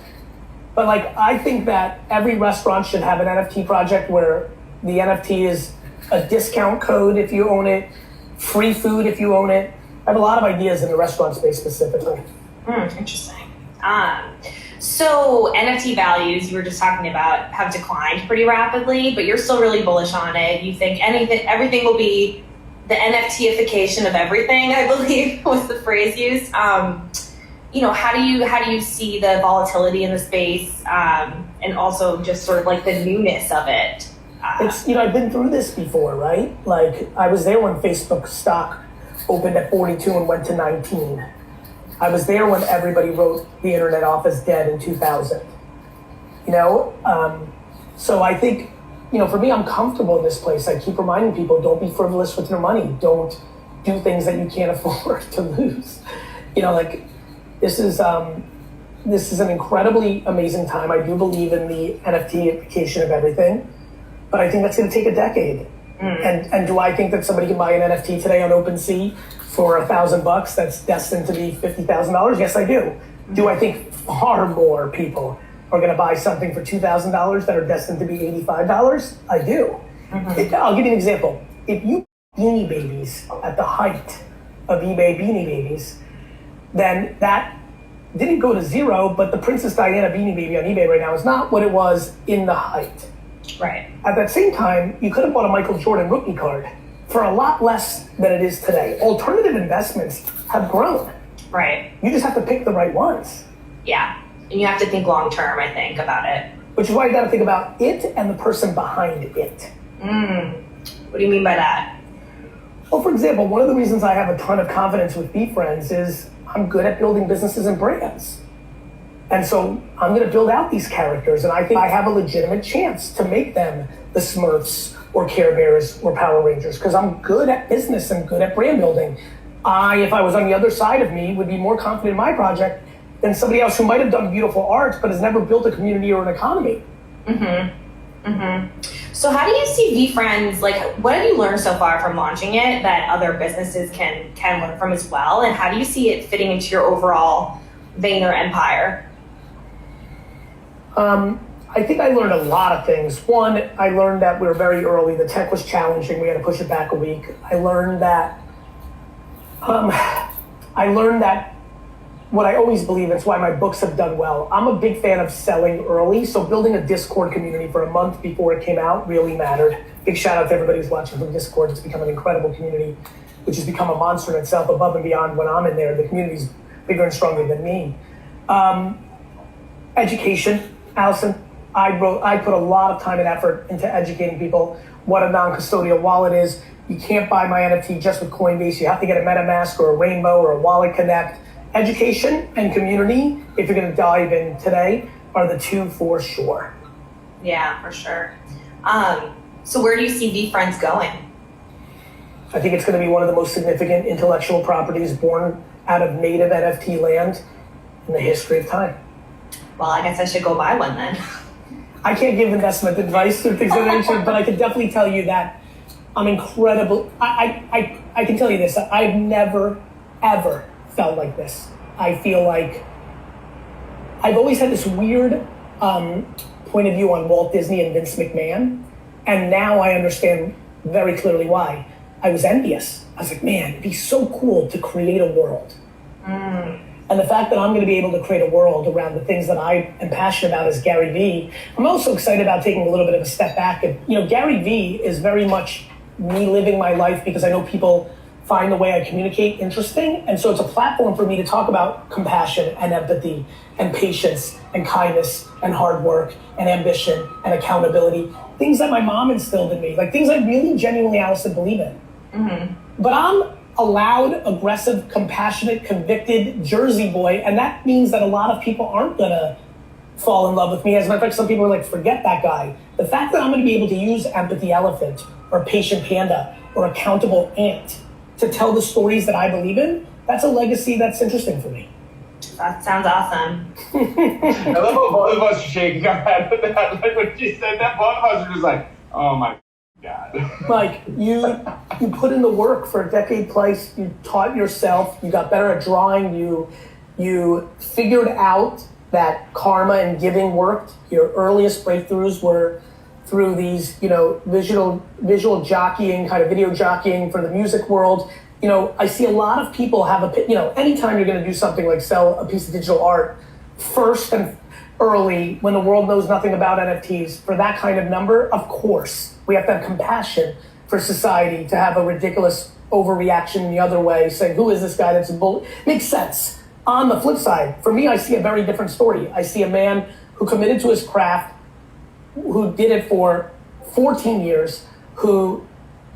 But I think that every restaurant should have an NFT project where the NFT is a discount code if you own it, free food if you own it. I have a lot of ideas in the restaurant space specifically. Interesting. So NFT values you were just talking about have declined pretty rapidly, but you're still really bullish on it. You think everything will be the NFTification of everything, I believe was the phrase used. How do you see the volatility in the space, and also just sort of the newness of it? I've been through this before, right? I was there when Facebook stock opened at 42 and went to 19. I was there when everybody wrote the internet off as dead in 2000. So I think, for me, I'm comfortable in this place. I keep reminding people, don't be frivolous with your money. Don't do things that you can't afford to lose. This is an incredibly amazing time. I do believe in the NFTification of everything, but I think that's going to take a decade. And do I think that somebody can buy an NFT today on OpenSea for $1,000 that's destined to be $50,000? Yes, I do. Do I think far more people are going to buy something for $2,000 that are destined to be $85? I do. I'll give you an example. If you Beanie Babies at the height of eBay Beanie Babies, then that didn't go to zero, but the Princess Diana Beanie Baby on eBay right now is not what it was in the height. Right. At that same time, you could have bought a Michael Jordan rookie card for a lot less than it is today. Alternative investments have grown. Right. You just have to pick the right ones. Yeah. And you have to think long term, I think, about it. Which is why you got to think about it and the person behind it. What do you mean by that? Well, for example, one of the reasons I have a ton of confidence with BeFriends is I'm good at building businesses and brands. And so I'm going to build out these characters, and I think I have a legitimate chance to make them the Smurfs or Care Bears or Power Rangers because I'm good at business and good at brand building. If I was on the other side of me, would be more confident in my project than somebody else who might have done beautiful art but has never built a community or an economy. So how do you see VeFriends, what have you learned so far from launching it that other businesses can learn from as well? And how do you see it fitting into your overall Vayner empire? I think I learned a lot of things. One, I learned that we were very early. The tech was challenging. We had to push it back a week. I learned that what I always believe, it's why my books have done well. I'm a big fan of selling early, so building a Discord community for a month before it came out really mattered. Big shout out to everybody who's watching from Discord. It's become an incredible community, which has become a monster in itself above and beyond when I'm in there. The community's bigger and stronger than me. Education, Allison. I put a lot of time and effort into educating people what a non-custodial wallet is. You can't buy my NFT just with Coinbase. You have to get a MetaMask or a Rainbow or a Wallet Connect. Education and community, if you're going to dive in today, are the two for sure. Yeah, for sure. So where do you see VeeFriends going? I think it's going to be one of the most significant intellectual properties born out of native NFT land in the history of time. Well, I guess I should go buy one then. I can't give investment advice or things of that nature, but I can definitely tell you that I'm incredible. I can tell you this. I've never, ever felt like this. I feel like I've always had this weird point of view on Walt Disney and Vince McMahon, and now I understand very clearly why. I was envious. I was like, man, it'd be so cool to create a world. And the fact that I'm going to be able to create a world around the things that I am passionate about as Gary Vee. I'm also excited about taking a little bit of a step back. And, Gary Vee is very much me living my life because I know people find the way I communicate interesting. And so it's a platform for me to talk about compassion and empathy and patience and kindness and hard work and ambition and accountability. Things that my mom instilled in me, like things I really genuinely, Allison, believe in. But I'm a loud, aggressive, compassionate, convicted Jersey boy, and that means that a lot of people aren't gonna fall in love with me. As a matter of fact, some people are like, forget that guy. The fact that I'm gonna be able to use empathy elephant or patient panda or accountable ant to tell the stories that I believe in, that's a legacy that's interesting for me. That sounds awesome. I love how both of us are shaking our head with that. Like when she said that, both of us are just like, oh my God. Like you put in the work for a decade plus, you taught yourself, you got better at drawing, you figured out that karma and giving worked. Your earliest breakthroughs were through these, visual jockeying, kind of video jockeying for the music world. I see a lot of people have anytime you're going to do something like sell a piece of digital art, first and early, when the world knows nothing about NFTs, for that kind of number, of course, we have to have compassion for society to have a ridiculous overreaction the other way, saying, who is this guy that's a bull? Makes sense. On the flip side, for me, I see a very different story. I see a man who committed to his craft, who did it for 14 years, who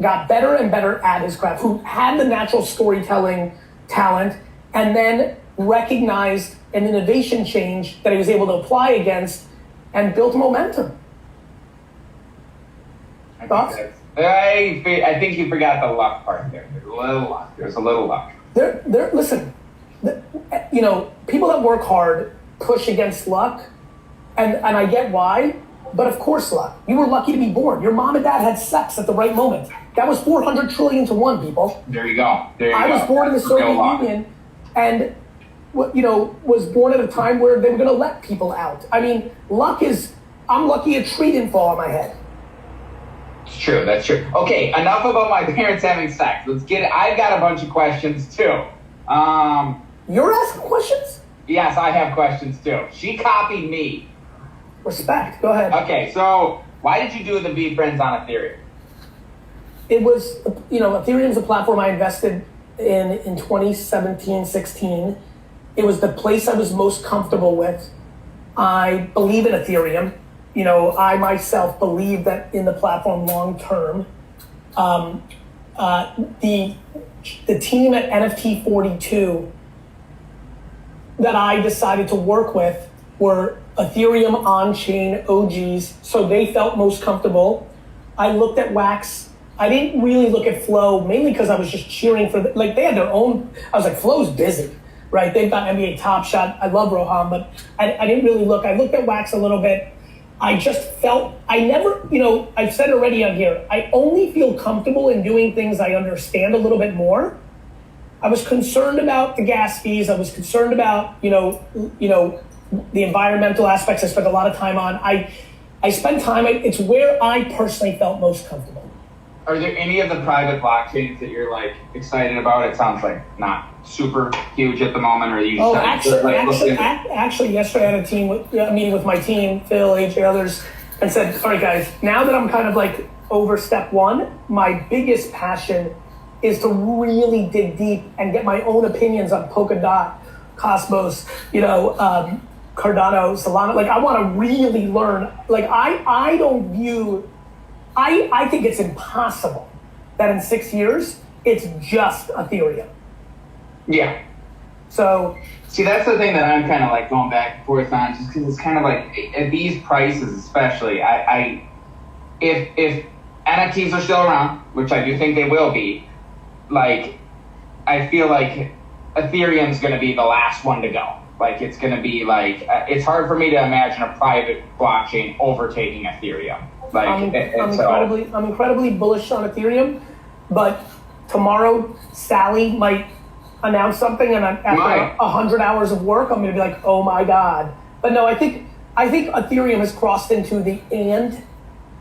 got better and better at his craft, who had the natural storytelling talent, and then recognized an innovation change that he was able to apply against and built momentum. Thoughts? I think you forgot the luck part there. There's a little luck. Listen, people that work hard push against luck, and I get why, but of course luck. You were lucky to be born. Your mom and dad had sex at the right moment. That was 400 trillion to 1, people. There you go. I was born in the Soviet Union, and was born at a time where they were going to let people out. I mean, I'm lucky a tree didn't fall on my head. It's true. That's true. Okay, enough about my parents having sex. Let's get it. I've got a bunch of questions too. You're asking questions? Yes, I have questions too. She copied me. Respect. Go ahead. Okay, so why did you do the VeeFriends on Ethereum? It was, Ethereum's a platform I invested in 2017, 16. It was the place I was most comfortable with. I believe in Ethereum. I myself believe that in the platform long term. The team at NFT 42 that I decided to work with were Ethereum on-chain OGs, so they felt most comfortable. I looked at Wax. I didn't really look at Flow, mainly because I was just cheering for they had their own. I was like, Flow's busy, right? They've got NBA Top Shot. I love Roham, but I didn't really look. I looked at Wax a little bit. I just felt, I've said already on here, I only feel comfortable in doing things I understand a little bit more. I was concerned about the gas fees. I was concerned about, the environmental aspects I spent a lot of time on. I spend time, it's where I personally felt most comfortable. Are there any of the private blockchains that you're like excited about? It sounds like not super huge at the moment, or you actually, yesterday I had a meeting with my team, Phil, AJ, others, and said, all right, guys, now that I'm kind of like over step one, my biggest passion is to really dig deep and get my own opinions on Polkadot, Cosmos, Cardano, Solana. Like, I want to really learn. Like, I don't view. I think it's impossible that in 6 years it's just Ethereum. Yeah. So, see, that's the thing that I'm kind of like going back and forth on, just because it's kind of like at these prices, especially. If NFTs are still around, which I do think they will be, like, I feel like Ethereum's going to be the last one to go. Like, it's going to be like, it's hard for me to imagine a private blockchain overtaking Ethereum. Like, I'm incredibly bullish on Ethereum, but tomorrow Sally might announce something, and after 100 hours of work, I'm going to be like, oh my god. But no, I think Ethereum has crossed into the and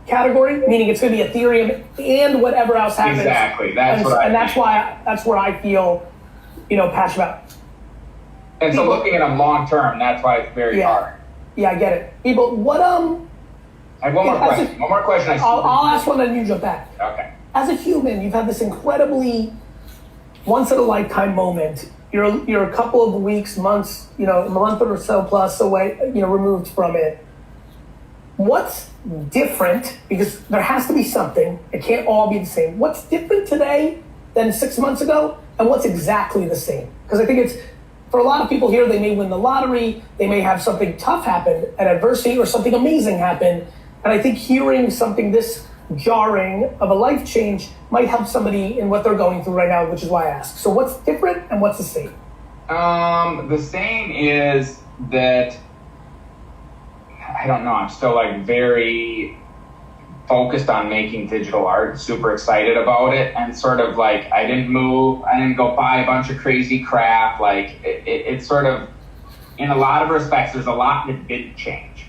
category, meaning it's going to be Ethereum and whatever else happens. Exactly. That's where I feel, passionate about. And so looking at them long term, that's why it's very hard. Yeah, I get it. People, what I have one more question. I'll ask one and you jump back. Okay. As a human, you've had this incredibly once in a lifetime moment. You're a couple of weeks, months, a month or so plus away, removed from it. What's different? Because there has to be something. It can't all be the same. What's different today than 6 months ago? And what's exactly the same? Because I think it's, for a lot of people here, they may win the lottery, they may have something tough happen, an adversity, or something amazing happen. And I think hearing something this jarring of a life change might help somebody in what they're going through right now, which is why I asked. So what's different and what's the same? The same is that, I don't know, I'm still like very focused on making digital art, super excited about it, and sort of like, I didn't move, I didn't go buy a bunch of crazy crap. Like, it's sort of, in a lot of respects, there's a lot that didn't change.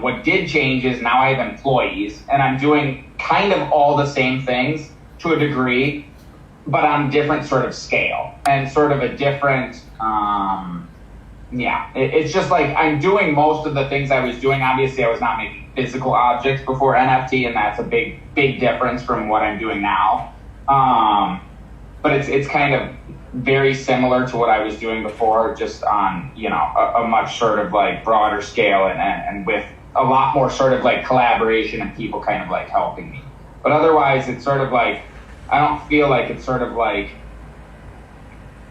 What did change is now I have employees, and I'm doing kind of all the same things to a degree, but on different sort of scale and sort of a different, it's just like I'm doing most of the things I was doing. Obviously, I was not making physical objects before NFT, and that's a big difference from what I'm doing now. But it's kind of very similar to what I was doing before, just on, a much sort of like broader scale and with a lot more sort of like collaboration and people kind of like helping me. But otherwise, it's sort of like, I don't feel like it's sort of like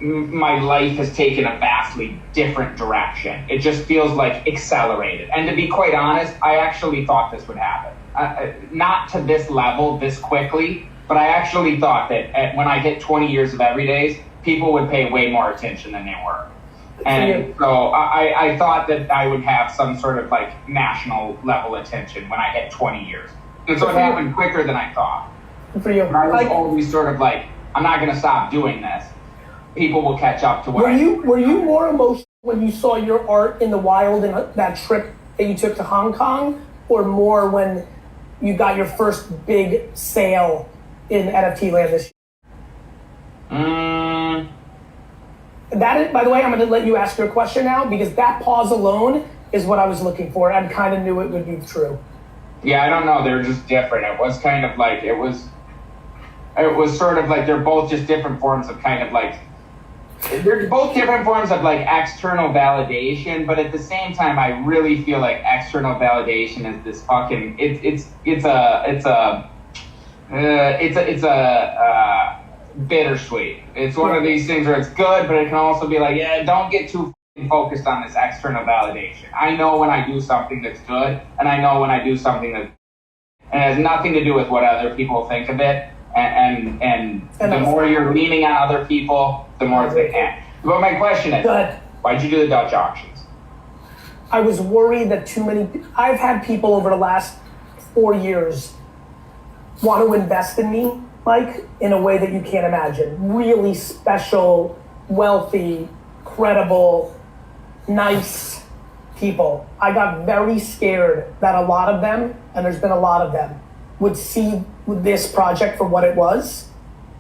my life has taken a vastly different direction. It just feels like accelerated. And to be quite honest, I actually thought this would happen. Not to this level, this quickly, but I actually thought that when I hit 20 years of everydays, people would pay way more attention than they were. And so I thought that I would have some sort of like national level attention when I hit 20 years. And so it happened quicker than I thought. For you. And I was always sort of like, I'm not going to stop doing this. People will catch up to what Were you more emotional when you saw your art in the wild in that trip that you took to Hong Kong, or more when you got your first big sale in NFT land this year? That, by the way, I'm going to let you ask your question now, because that pause alone is what I was looking for and kind of knew it would be true. Yeah, I don't know. They're just different. It was kind of like, it was sort of like, they're both just different forms of kind of like, they're both different forms of like external validation, but at the same time, I really feel like external validation is this fucking, it's bittersweet. It's one of these things where it's good, but it can also be like, yeah, don't get too focused on this external validation. I know when I do something that's good, and I know when I do something that, and it has nothing to do with what other people think of it. And the more you're leaning on other people, the more they can. But my question is, why'd you do the Dutch auctions? I was worried that I've had people over the last 4 years want to invest in me, Mike, in a way that you can't imagine. Really special, wealthy, credible, nice people, I got very scared that a lot of them, and there's been a lot of them, would see this project for what it was,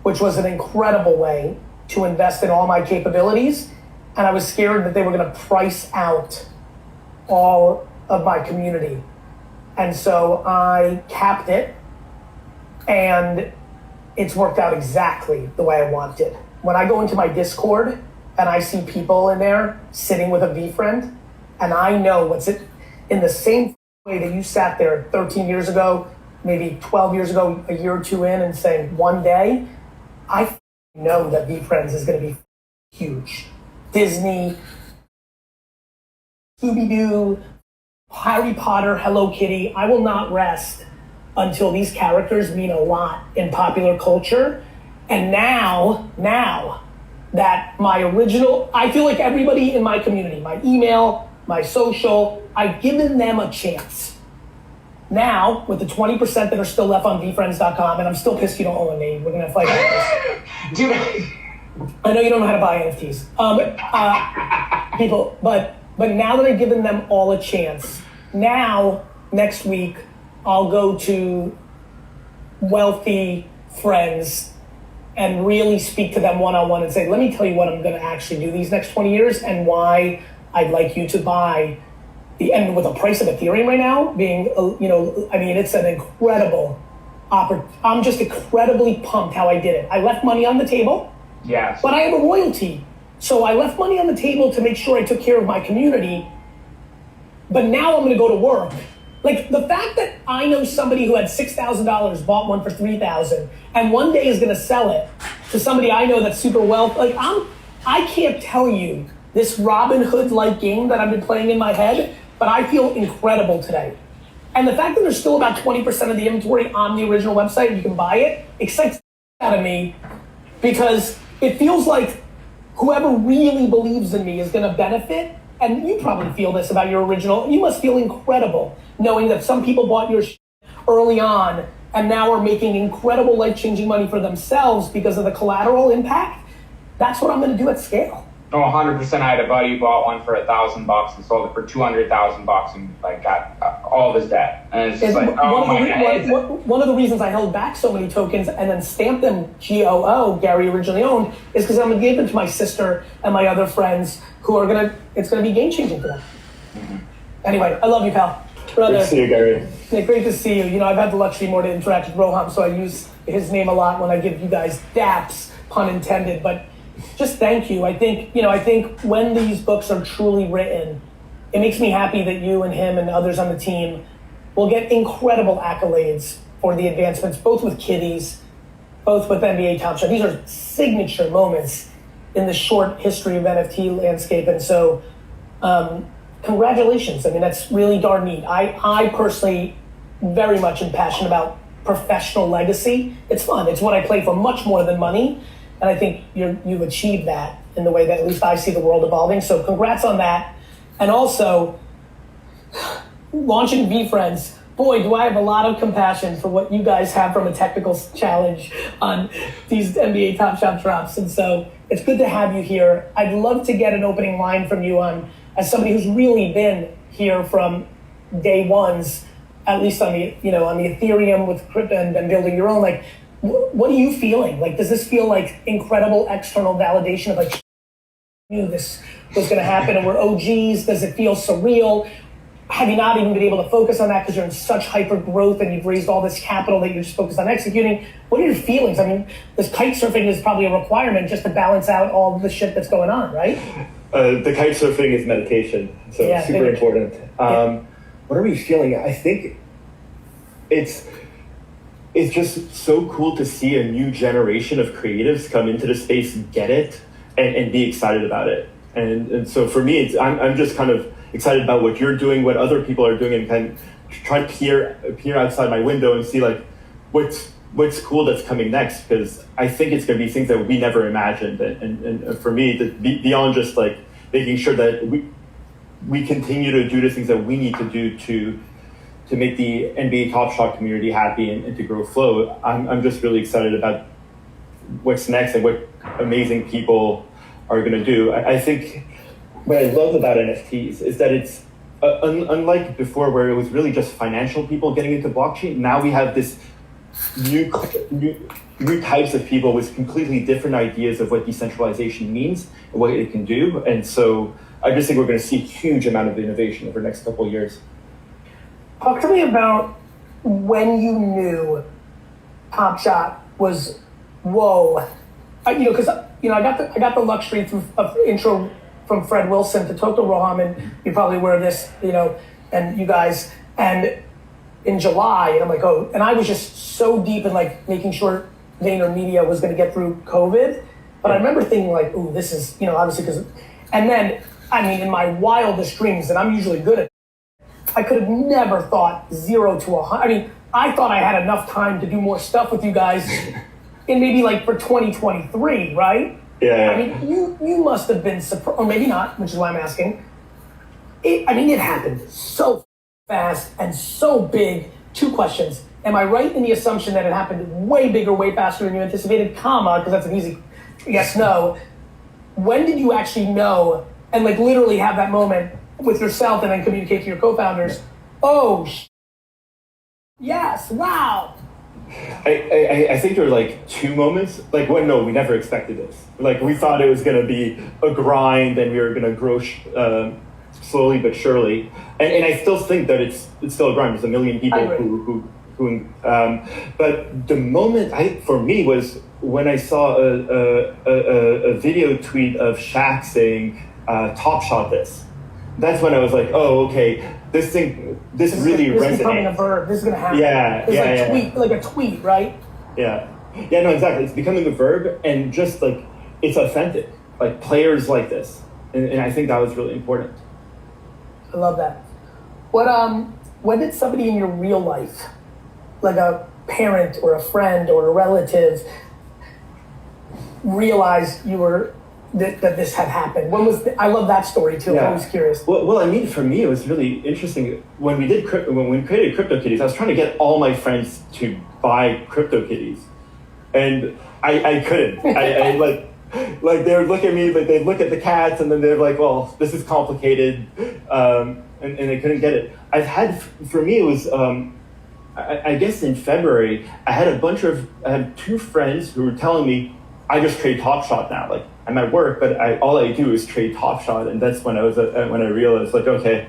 which was an incredible way to invest in all my capabilities. And I was scared that they were going to price out all of my community. And so I capped it, and it's worked out exactly the way I wanted. When I go into my Discord and I see people in there sitting with a VFriend, and I know what's it in the same way that you sat there 13 years ago, maybe 12 years ago, a year or two in, and saying one day, I know that VFriends is going to be huge. Disney, Scooby-Doo, Harry Potter, Hello Kitty. I will not rest until these characters mean a lot in popular culture. And now that my original, I feel like everybody in my community, my email, my social, I've given them a chance. Now, with the 20% that are still left on vfriends.com, and I'm still pissed you don't own a name, we're gonna fight about this. Dude, I know you don't know how to buy NFTs. People, but now that I've given them all a chance, now, next week, I'll go to wealthy friends and really speak to them one-on-one and say, let me tell you what I'm going to actually do these next 20 years and why I'd like you to buy and with the price of Ethereum right now being, it's an incredible I'm just incredibly pumped how I did it. I left money on the table, yes, but I have a royalty. So I left money on the table to make sure I took care of my community, but now I'm going to go to work. Like the fact that I know somebody who had $6,000 bought one for $3,000 and one day is going to sell it to somebody I know that's super wealthy. Like I can't tell you this Robin Hood-like game that I've been playing in my head, but I feel incredible today. And the fact that there's still about 20% of the inventory on the original website, you can buy it, excites the out of me because it feels like whoever really believes in me is going to benefit. And you probably feel this about your original. You must feel incredible knowing that some people bought your early on and now are making incredible life-changing money for themselves because of the collateral impact. That's what I'm going to do at scale. No, 100%. I had a buddy who bought one for $1,000 and sold it for $200,000 and like got all of his debt. And it's just like, oh my God. One of the reasons I held back so many tokens and then stamped them GOO, Gary originally owned, is because I'm going to give them to my sister and my other friends who are it's going to be game-changing for them. Mm-hmm. Anyway, I love you, pal. Brother. Great to see you, Gary. Yeah, great to see you. You know, I've had the luxury more to interact with Roham, so I use his name a lot when I give you guys daps, pun intended, but just thank you. I think when these books are truly written, it makes me happy that you and him and others on the team will get incredible accolades for the advancements, both with kiddies, both with NBA Top Shot. These are signature moments in the short history of NFT landscape. And so, congratulations. I mean, that's really darn neat. I personally very much am passionate about professional legacy. It's fun. It's what I play for much more than money. And I think you've achieved that in the way that at least I see the world evolving. So congrats on that. And also, launching VFriends. Boy, do I have a lot of compassion for what you guys have from a technical challenge on these NBA Top Shot drops. And so it's good to have you here. I'd love to get an opening line from you on, as somebody who's really been here from day ones, at least on the Ethereum with crypto and building your own, like, what are you feeling? Like, does this feel like incredible external validation of like, knew this was going to happen and we're OGs? Does it feel surreal? Have you not even been able to focus on that because you're in such hyper growth and you've raised all this capital that you're just focused on executing? What are your feelings? I mean, this kite surfing is probably a requirement just to balance out all the shit that's going on, right? The kite surfing is meditation, so yeah, super important. What are we feeling? I think it's just so cool to see a new generation of creatives come into the space, get it, and be excited about it. And so for me, I'm just kind of excited about what you're doing, what other people are doing, and kind of try to peer outside my window and see like what's cool that's coming next, because I think it's going to be things that we never imagined. And for me, beyond just like making sure that we continue to do the things that we need to do to make the NBA Top Shot community happy and to grow flow, I'm just really excited about what's next and what amazing people are going to do. I think what I love about NFTs is that unlike before where it was really just financial people getting into blockchain, now we have this new types of people with completely different ideas of what decentralization means and what it can do. And so I just think we're going to see a huge amount of innovation over the next couple of years. Talk to me about when you knew Top Shot was, whoa. Because I got the luxury through of intro from Fred Wilson to Toto Roham, and you're probably aware of this, and you guys, and in July, and I'm like, oh, and I was just so deep in like making sure Vayner Media was going to get through COVID, but I remember thinking like, ooh, this is, obviously because, and then, in my wildest dreams, and I'm usually good at, I could have never thought 0 to 100. I thought I had enough time to do more stuff with you guys in maybe like for 2023, right? Yeah. You must have been surprised, or maybe not, which is why I'm asking. It happened so fast and so big. 2 questions. Am I right in the assumption that it happened way bigger, way faster than you anticipated? Because that's an easy yes, no. When did you actually know and like literally have that moment with yourself and then communicate to your co-founders? Oh, yes, wow. I think there were like 2 moments. Like, no, we never expected this. Like, we thought it was going to be a grind and we were going to grow slowly but surely. And I still think that it's still a grind. There's a million people who but the moment for me was when I saw a video tweet of Shaq saying, Top Shot this. That's when I was like, oh, okay, this really resonates. This is becoming a verb. This is going to happen. Yeah, like a tweet, right? Yeah, no, exactly. It's becoming a verb, and just like it's authentic. Like players like this, and I think that was really important. I love that. When did somebody in your real life, like a parent or a friend or a relative, realize that this had happened? I love that story too. Yeah. I'm always curious. Well, for me, it was really interesting when we created CryptoKitties. I was trying to get all my friends to buy CryptoKitties, and I couldn't. I like they would look at me, like they'd look at the cats, and then they're like, "Well, this is complicated," and they couldn't get it. For me, it was. I guess in February, I had 2 friends who were telling me, I just trade Top Shot now. Like, I'm at work, but all I do is trade Top Shot, and that's when I realized, like, okay,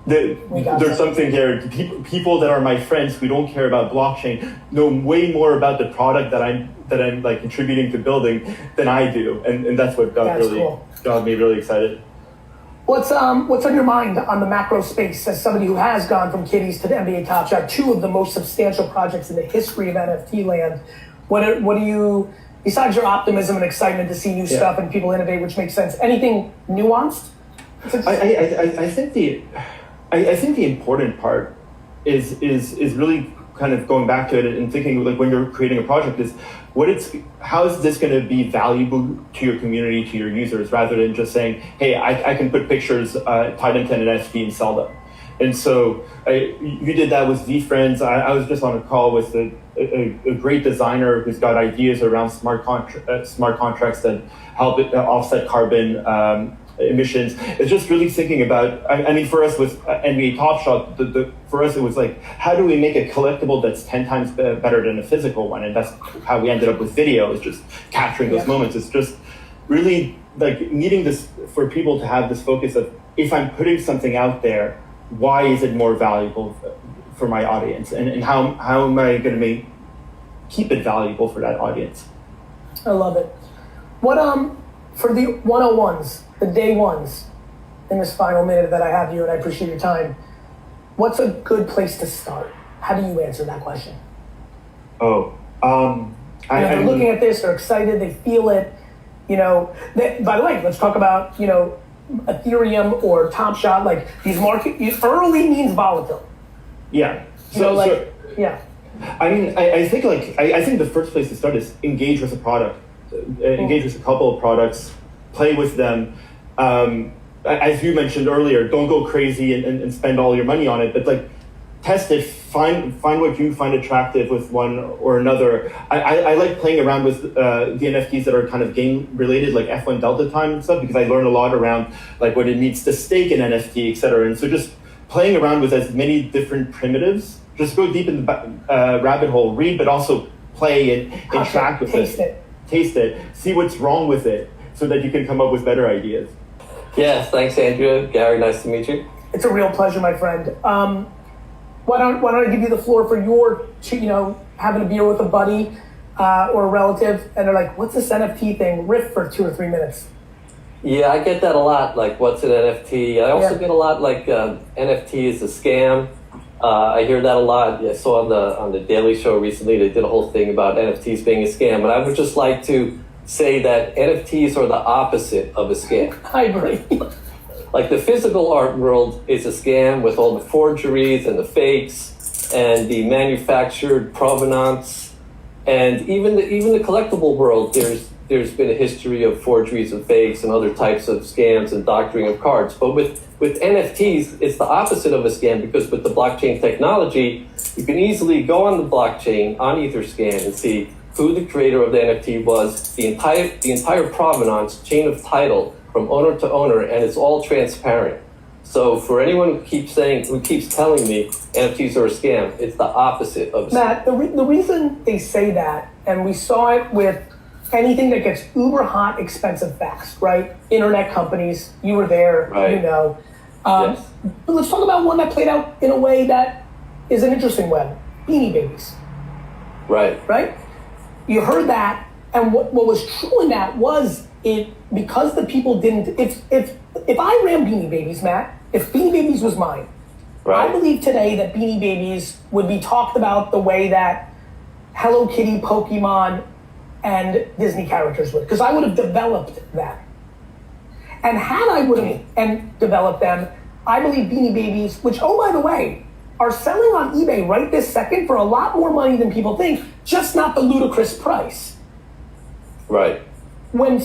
there's something here. People that are my friends who don't care about blockchain know way more about the product that I'm like contributing to building than I do, and that's what got me really excited. What's on your mind on the macro space as somebody who has gone from Kitties to the NBA Top Shot, 2 of the most substantial projects in the history of NFT land? What do you, besides your optimism and excitement to see new stuff and people innovate, which makes sense, anything nuanced? I think the important part is really kind of going back to it and thinking, like, when you're creating a project, is how is this going to be valuable to your community, to your users, rather than just saying, hey, I can put pictures tied into an NFT and sell them. And so you did that with VFriends. I was just on a call with a great designer who's got ideas around smart contracts that help offset carbon emissions. It's just really thinking about, for us with NBA Top Shot, for us it was like, how do we make a collectible that's 10 times better than a physical one? And that's how we ended up with video, is just capturing those moments. It's just really like needing this for people to have this focus of, if I'm putting something out there, why is it more valuable for my audience? And how am I going to keep it valuable for that audience? I love it. What for the 101s, the day ones, in this final minute that I have you, and I appreciate your time, what's a good place to start? How do you answer that question? They're looking at this, they're excited, they feel it. By the way, let's talk about Ethereum or Top Shot. Like, these early means volatile. Yeah. Yeah. I think the first place to start is engage with a product, engage with a couple of products, play with them. As you mentioned earlier, don't go crazy and spend all your money on it, but like test it, find what you find attractive with one or another. I like playing around with the NFTs that are kind of game related, like F1 Delta Time and stuff, because I learn a lot around like what it means to stake an NFT, et cetera. And so just playing around with as many different primitives, just go deep in the rabbit hole, read, but also play and interact with it. Taste it, see what's wrong with it, so that you can come up with better ideas. Yes, thanks, Andrea. Gary, nice to meet you. It's a real pleasure, my friend. Why don't I give you the floor for your, having a beer with a buddy or a relative, and they're like, what's this NFT thing? Riff for 2 or 3 minutes. Yeah, I get that a lot, like what's an NFT? I also get a lot like NFT is a scam. I hear that a lot. I saw on the Daily Show recently, they did a whole thing about NFTs being a scam, but I would just like to say that NFTs are the opposite of a scam. I agree. Like the physical art world is a scam with all the forgeries and the fakes and the manufactured provenance, and even the collectible world. There's been a history of forgeries and fakes and other types of scams and doctoring of cards. But with NFTs, it's the opposite of a scam, because with the blockchain technology, you can easily go on the blockchain on Etherscan and see who the creator of the NFT was, the entire provenance, chain of title from owner to owner, and it's all transparent. So for anyone who keeps telling me NFTs are a scam, it's the opposite of a scam. Matt, the reason they say that, and we saw it with anything that gets uber hot, expensive, fast, right? Internet companies, you were there, right. Yes. But let's talk about one that played out in a way that is an interesting one. Beanie Babies. Right. Right? You heard that, and what was true in that was it, because the people didn't, if I ran Beanie Babies, Matt, if Beanie Babies was mine, right. I believe today that Beanie Babies would be talked about the way that Hello Kitty, Pokemon, and Disney characters would, because I would have developed that. And had I would have developed them, I believe Beanie Babies, which, oh, by the way, are selling on eBay right this second for a lot more money than people think, just not the ludicrous price. Right. When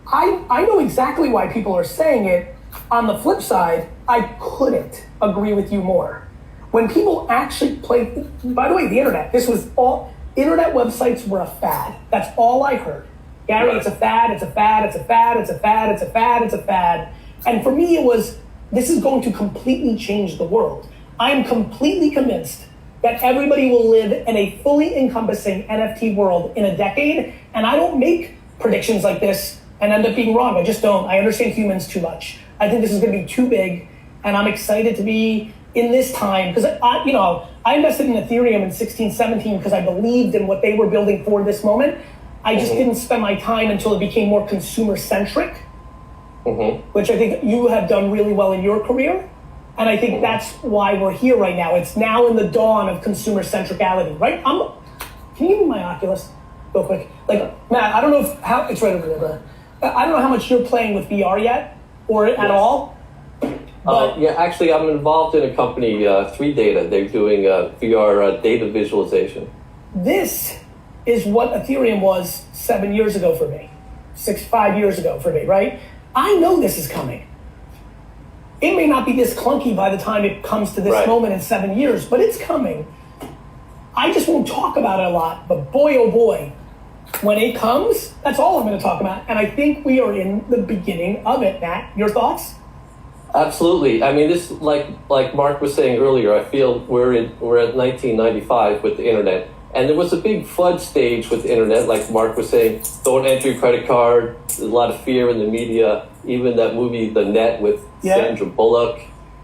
I know exactly why people are saying it. On the flip side, I couldn't agree with you more. When people actually play, by the way, the internet, this was all, internet websites were a fad. That's all I heard. Gary, right. It's a fad, it's a fad, it's a fad, it's a fad, it's a fad, it's a fad. And for me, it was, this is going to completely change the world. I'm completely convinced that everybody will live in a fully encompassing NFT world in a decade. And I don't make predictions like this and end up being wrong. I just don't. I understand humans too much. I think this is going to be too big, and I'm excited to be in this time, because I invested in Ethereum in 16, 17 because I believed in what they were building for this moment. I just didn't spend my time until it became more consumer centric, which I think you have done really well in your career. And I think that's why we're here right now. It's now in the dawn of consumer centricality, right? Can you give me my Oculus real quick? Like, Matt, I don't know how, it's right over there, bro. I don't know how much you're playing with VR yet, or at all. Yeah, actually, I'm involved in a company, 3Data. They're doing VR data visualization. This is what Ethereum was 7 years ago for me, 5 years ago for me, right? I know this is coming. It may not be this clunky by the time it comes to this moment in 7 years, but it's coming. I just won't talk about it a lot, but boy, oh boy, when it comes, that's all I'm going to talk about. And I think we are in the beginning of it, Matt. Your thoughts? Absolutely. I mean, this, like Mark was saying earlier, I feel we're at 1995 with the internet. And there was a big flood stage with the internet, like Mark was saying, don't enter your credit card. There's a lot of fear in the media. Even that movie, The Net, with Sandra Bullock,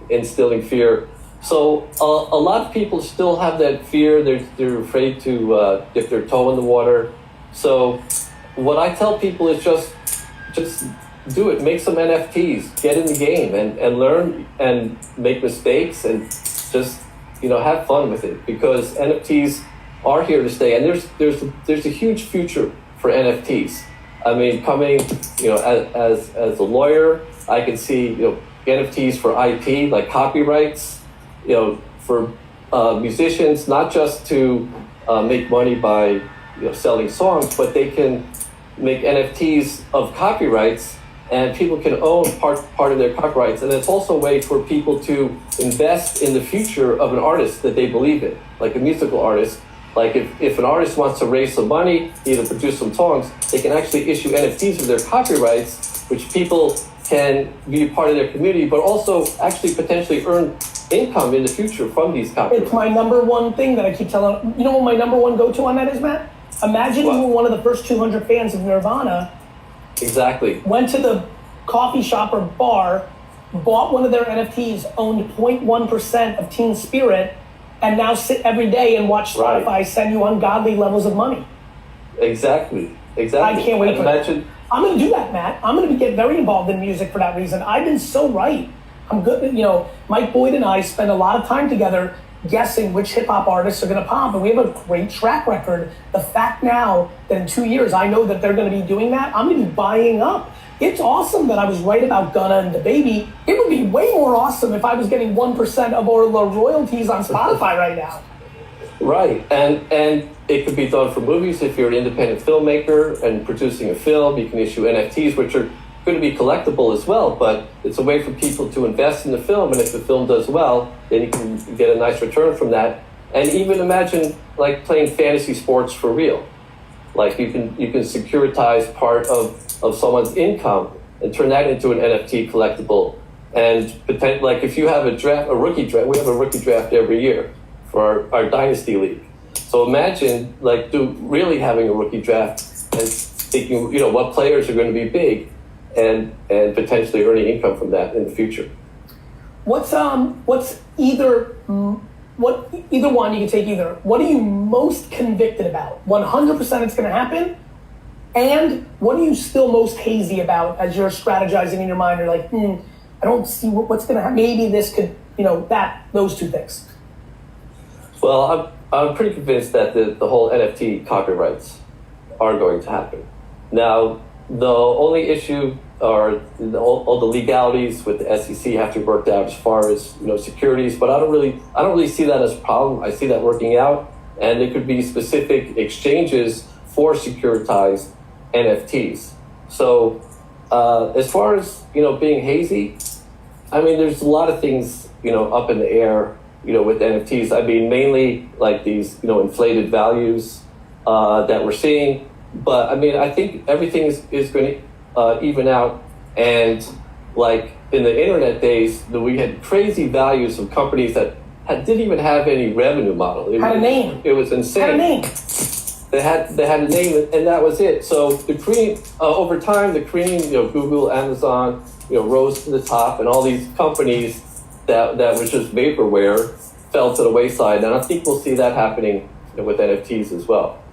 instilling fear. So a lot of people still have that fear. They're afraid to dip their toe in the water. So what I tell people is just do it. Make some NFTs. Get in the game and learn and make mistakes and just have fun with it, because NFTs are here to stay, and there's a huge future for NFTs. I mean, coming, as a lawyer, I can see NFTs for IP, like copyrights, for musicians, not just to make money by selling songs, but they can make NFTs of copyrights and people can own part of their copyrights. And it's also a way for people to invest in the future of an artist that they believe in, like a musical artist. Like if an artist wants to raise some money, either produce some songs, they can actually issue NFTs of their copyrights, which people can be a part of their community, but also actually potentially earn income in the future from these copyrights. It's my number one thing that I keep telling. You know what my number one go-to on that is, Matt? Imagine you were one of the first 200 fans of Nirvana. Exactly. Went to the coffee shop or bar, bought one of their NFTs, owned 0.1% of Teen Spirit, and now sit every day and watch Spotify send you ungodly levels of money. Exactly. I can't wait for that. Imagine. I'm going to do that, Matt. I'm going to get very involved in music for that reason. I've been so right. I'm good. You know, Mike Boyd and I spend a lot of time together guessing which hip hop artists are going to pop, and we have a great track record. The fact now that in 2 years I know that they're going to be doing that, I'm going to be buying up. It's awesome that I was right about Gunna and DaBaby. It would be way more awesome if I was getting 1% of all the royalties on Spotify right now. Right, and it could be done for movies. If you're an independent filmmaker and producing a film, you can issue NFTs, which are going to be collectible as well, but it's a way for people to invest in the film, and if the film does well, then you can get a nice return from that. And even imagine like playing fantasy sports for real. Like you can securitize part of someone's income and turn that into an NFT collectible. And like if you have a rookie draft, we have a rookie draft every year for our Dynasty League. So imagine like really having a rookie draft and thinking, you know, what players are going to be big and potentially earning income from that in the future. What's either one, you can take either. What are you most convicted about? 100% it's going to happen? And what are you still most hazy about as you're strategizing in your mind? You're like, I don't see what's going to happen. Maybe this could, those two things. Well, I'm pretty convinced that the whole NFT copyrights are going to happen. Now, the only issue are all the legalities with the SEC have to be worked out as far as securities, but I don't really see that as a problem. I see that working out, and there could be specific exchanges for securitized NFTs. So as far as being hazy, I mean, there's a lot of things up in the air with NFTs. I mean, mainly like these inflated values that we're seeing. But I mean, I think everything is going to even out. And like in the internet days, we had crazy values of companies that didn't even have any revenue model. Had a name. It was insane. Had a name. They had a name, and that was it. So the cream over time, Google, Amazon, rose to the top, and all these companies that was just vaporware fell to the wayside. And I think we'll see that happening with NFTs as well.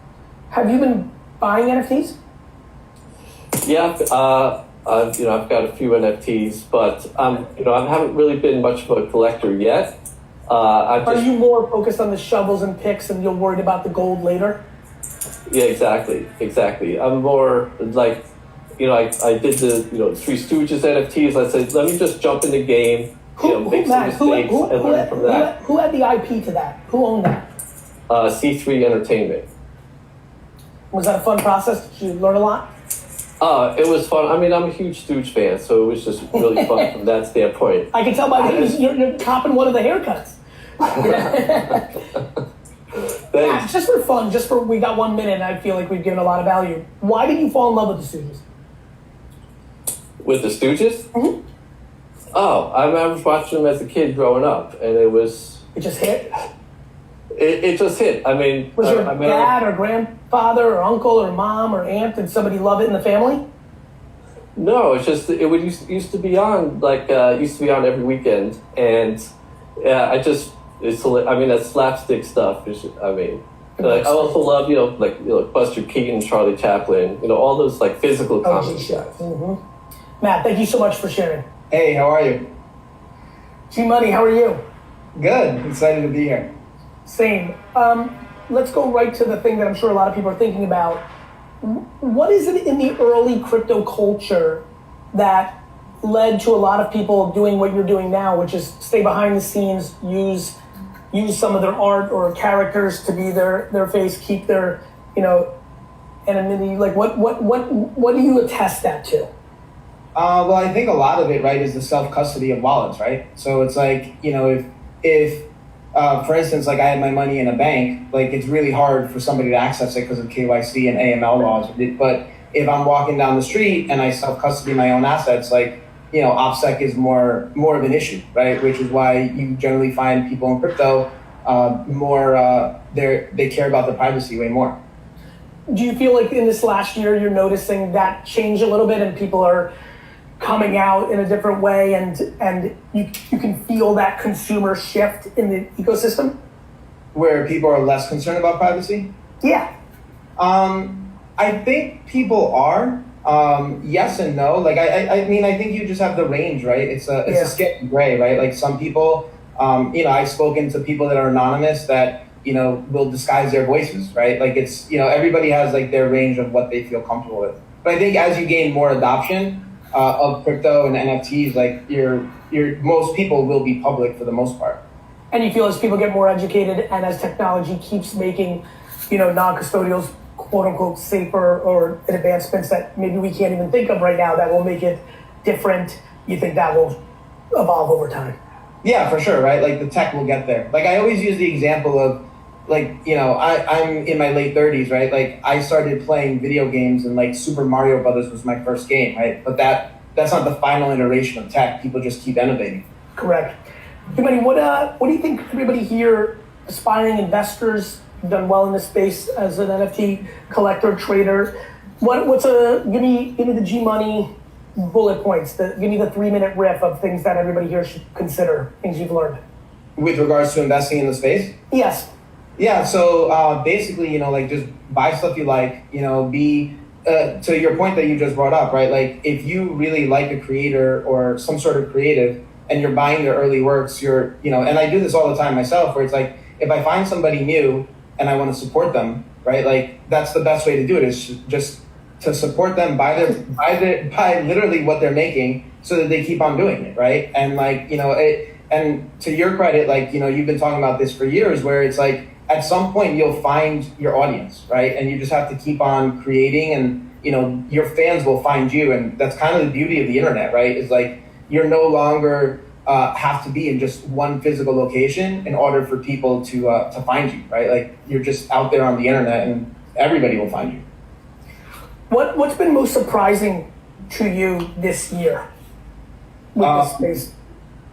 Have you been buying NFTs? Yeah, I've got a few NFTs, but I haven't really been much of a collector yet. Are you more focused on the shovels and picks, and you're worried about the gold later? Yeah, exactly. I'm more like, I did the Three Stooges NFTs. I said, let me just jump in the game, make some mistakes and learn from that. Who had the IP to that? Who owned that? C3 Entertainment. Was that a fun process? Did you learn a lot? It was fun. I mean, I'm a huge Stooge fan, so it was just really fun from that standpoint. I can tell by you're copping one of the haircuts. Yeah, just for fun, we got 1 minute, and I feel like we've given a lot of value. Why did you fall in love with the Stooges? With the Stooges? Mm-hmm. Oh, I was watching them as a kid growing up, and it just hit? It just hit. I mean, was your dad or grandfather or uncle or mom or aunt? Did somebody love it in the family? No, it's just used to be on every weekend, and that slapstick stuff. I also love Buster Keaton, Charlie Chaplin, all those like physical comedy guys. Mm-hmm. Matt, thank you so much for sharing. Hey, how are you? G Money, how are you? Good. Excited to be here. Same. Let's go right to the thing that I'm sure a lot of people are thinking about. What is it in the early crypto culture that led to a lot of people doing what you're doing now, which is stay behind the scenes, use some of their art or characters to be their face, keep their anonymity? Like what do you attest that to? Well, I think a lot of it, right, is the self-custody of wallets, right? So it's like, if for instance, like I had my money in a bank, like it's really hard for somebody to access it because of KYC and AML laws. But if I'm walking down the street and I self-custody my own assets, like, OPSEC is more of an issue, right? Which is why you generally find people in crypto they care about the privacy way more. Do you feel like in this last year you're noticing that change a little bit and people are coming out in a different way and you can feel that consumer shift in the ecosystem? Where people are less concerned about privacy? Yeah. I think people are. Yes and no. Like I mean, I think you just have the range, right? It's a scale of gray, right? Like some people, I've spoken to people that are anonymous that will disguise their voices, right? Like it's everybody has like their range of what they feel comfortable with. But I think as you gain more adoption of crypto and NFTs, like your most people will be public for the most part. And you feel as people get more educated and as technology keeps making, non-custodials quote unquote safer or advancements that maybe we can't even think of right now that will make it different, you think that will evolve over time? Yeah, for sure, right? Like the tech will get there. Like I always use the example of like, I'm in my late 30s, right? Like I started playing video games and like Super Mario Brothers was my first game, right? But that's not the final iteration of tech. People just keep innovating. Correct. Everybody, what do you think everybody here, aspiring investors, have done well in this space as an NFT collector, trader? Give me the G Money bullet points, give me the 3-minute riff of things that everybody here should consider, things you've learned. With regards to investing in the space? Yes. Yeah, so basically, like just buy stuff you like, be, to your point that you just brought up, right? Like if you really like a creator or some sort of creative and you're buying their early works, and I do this all the time myself where it's like, if I find somebody new and I want to support them, right? Like that's the best way to do it is just to support them, buy literally what they're making so that they keep on doing it, right? And like, and to your credit, like, you've been talking about this for years where it's like, at some point you'll find your audience, right? And you just have to keep on creating and, your fans will find you. And that's kind of the beauty of the internet, right? Is like, you're no longer have to be in just one physical location in order for people to find you, right? Like you're just out there on the internet and everybody will find you. What's been most surprising to you this year with this space?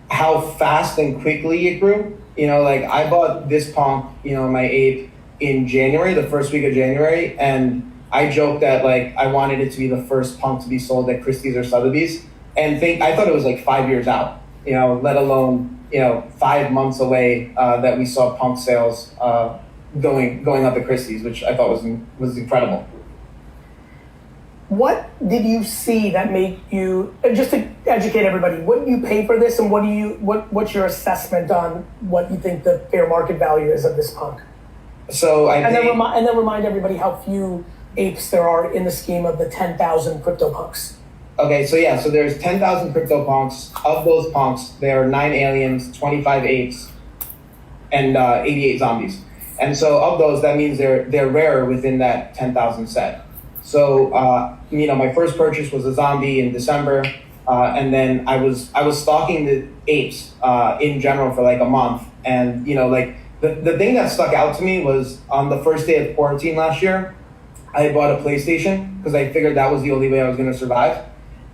How fast and quickly it grew. Like I bought this punk, my ape in January, the first week of January, and I joked that like I wanted it to be the first punk to be sold at Christie's or Sotheby's, and I thought it was like 5 years out, let alone 5 months away that we saw punk sales going up at Christie's, which I thought was incredible. What did you see that made you, just to educate everybody, what do you pay for this and what's your assessment on what you think the fair market value is of this punk? So then remind everybody how few apes there are in the scheme of the 10,000 crypto punks. Okay, so there's 10,000 crypto punks. Of those punks, there are 9 aliens, 25 apes, and 88 zombies. And so of those, that means they're rarer within that 10,000 set. So, my first purchase was a zombie in December, and then I was stalking the apes in general for like a month. And, like the thing that stuck out to me was on the first day of quarantine last year, I bought a PlayStation because I figured that was the only way I was going to survive.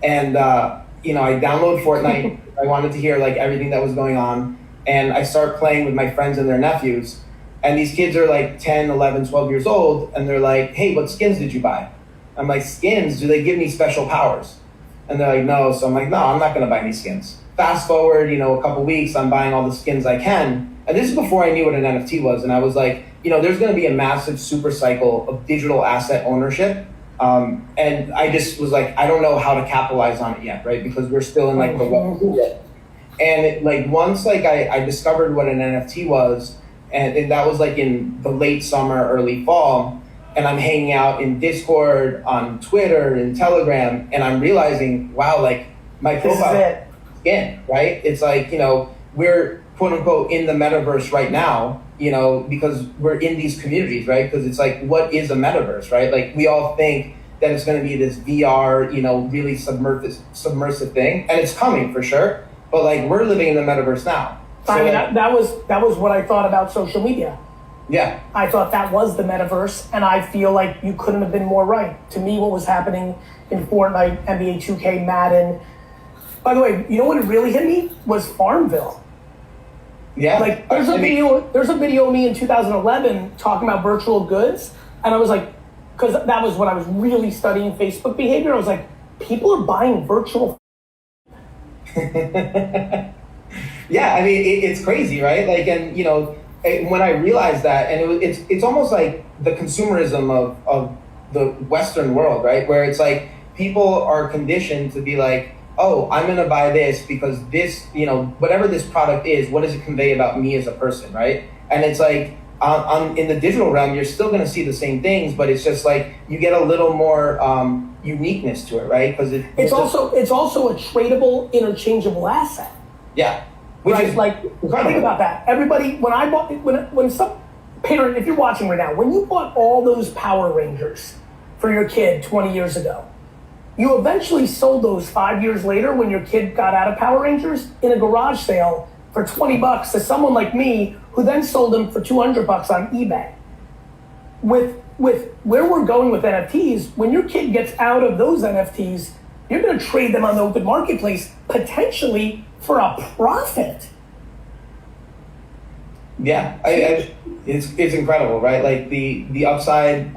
And, I downloaded Fortnite. I wanted to hear like everything that was going on. And I start playing with my friends and their nephews. And these kids are like 10, 11, 12 years old. And they're like, hey, what skins did you buy? I'm like, skins? Do they give me special powers? And they're like, no. So I'm like, no, I'm not going to buy any skins. Fast forward, a couple weeks, I'm buying all the skins I can. And this is before I knew what an NFT was. And I was like, there's going to be a massive super cycle of digital asset ownership. And I just was like, I don't know how to capitalize on it yet, right? Because we're still in like the Web2. And once I discovered what an NFT was, and that was like in the late summer, early fall, and I'm hanging out in Discord, on Twitter, and Telegram, and I'm realizing, wow, like my profile is skin, right? It's like, we're quote unquote in the metaverse right now, because we're in these communities, right? Because it's like, what is a metaverse, right? Like we all think that it's going to be this VR, really submersive thing, and it's coming for sure. But like we're living in the metaverse now. So, I mean, that was what I thought about social media. Yeah. I thought that was the metaverse, and I feel like you couldn't have been more right. To me, what was happening in Fortnite, NBA 2K, Madden. By the way, you know what really hit me was Farmville. Yeah. Like there's a video of me in 2011 talking about virtual goods, and I was like, because that was when I was really studying Facebook behavior. I was like, people are buying virtual. Yeah, I mean it's crazy, right? Like, and when I realized that, and it's almost like the consumerism of the Western world, right? Where it's like people are conditioned to be like, oh, I'm gonna buy this because this, whatever this product is, what does it convey about me as a person, right? And it's like in the digital realm, you're still gonna see the same things, but it's just like you get a little more uniqueness to it, right? Because it's also a tradable, interchangeable asset. Yeah. Which right, is like incredible. Think about that. Everybody, when some parent, if you're watching right now, when you bought all those Power Rangers for your kid 20 years ago, you eventually sold those 5 years later when your kid got out of Power Rangers in a garage sale for $20 to someone like me, who then sold them for $200 on eBay. With where we're going with NFTs, when your kid gets out of those NFTs, you're going to trade them on the open marketplace potentially for a profit. Yeah, it's incredible, right? Like the upside,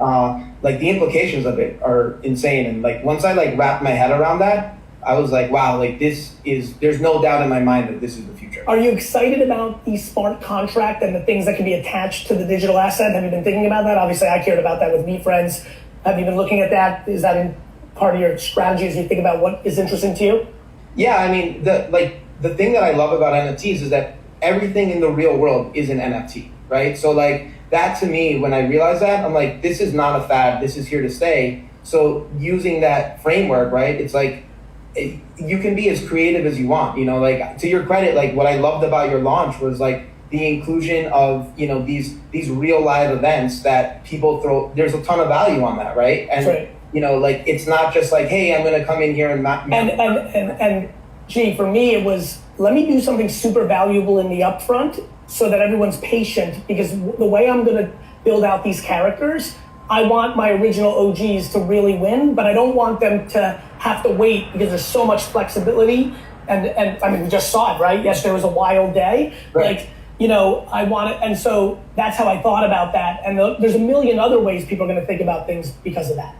like the implications of it are insane. And like once I like wrapped my head around that, I was like, wow, like there's no doubt in my mind that this is the future. Are you excited about the smart contract and the things that can be attached to the digital asset? Have you been thinking about that? Obviously, I cared about that with VeeFriends. Have you been looking at that? Is that in part of your strategy as you think about what is interesting to you? Yeah, I mean, the thing that I love about NFTs is that everything in the real world is an NFT, right? So like that to me, when I realized that, I'm like, this is not a fad, this is here to stay. So using that framework, right, it's like, you can be as creative as you want, like to your credit, like what I loved about your launch was like the inclusion of, these real live events that people there's a ton of value on that, right? And, right. Like it's not just like, hey, I'm going to come in here and gee, for me, it was, let me do something super valuable in the upfront so that everyone's patient, because the way I'm going to build out these characters, I want my original OGs to really win, but I don't want them to have to wait because there's so much flexibility. And I mean, we just saw it, right? Yes, there was a wild day. Right. Like, I want it. And so that's how I thought about that. And there's a million other ways people are going to think about things because of that.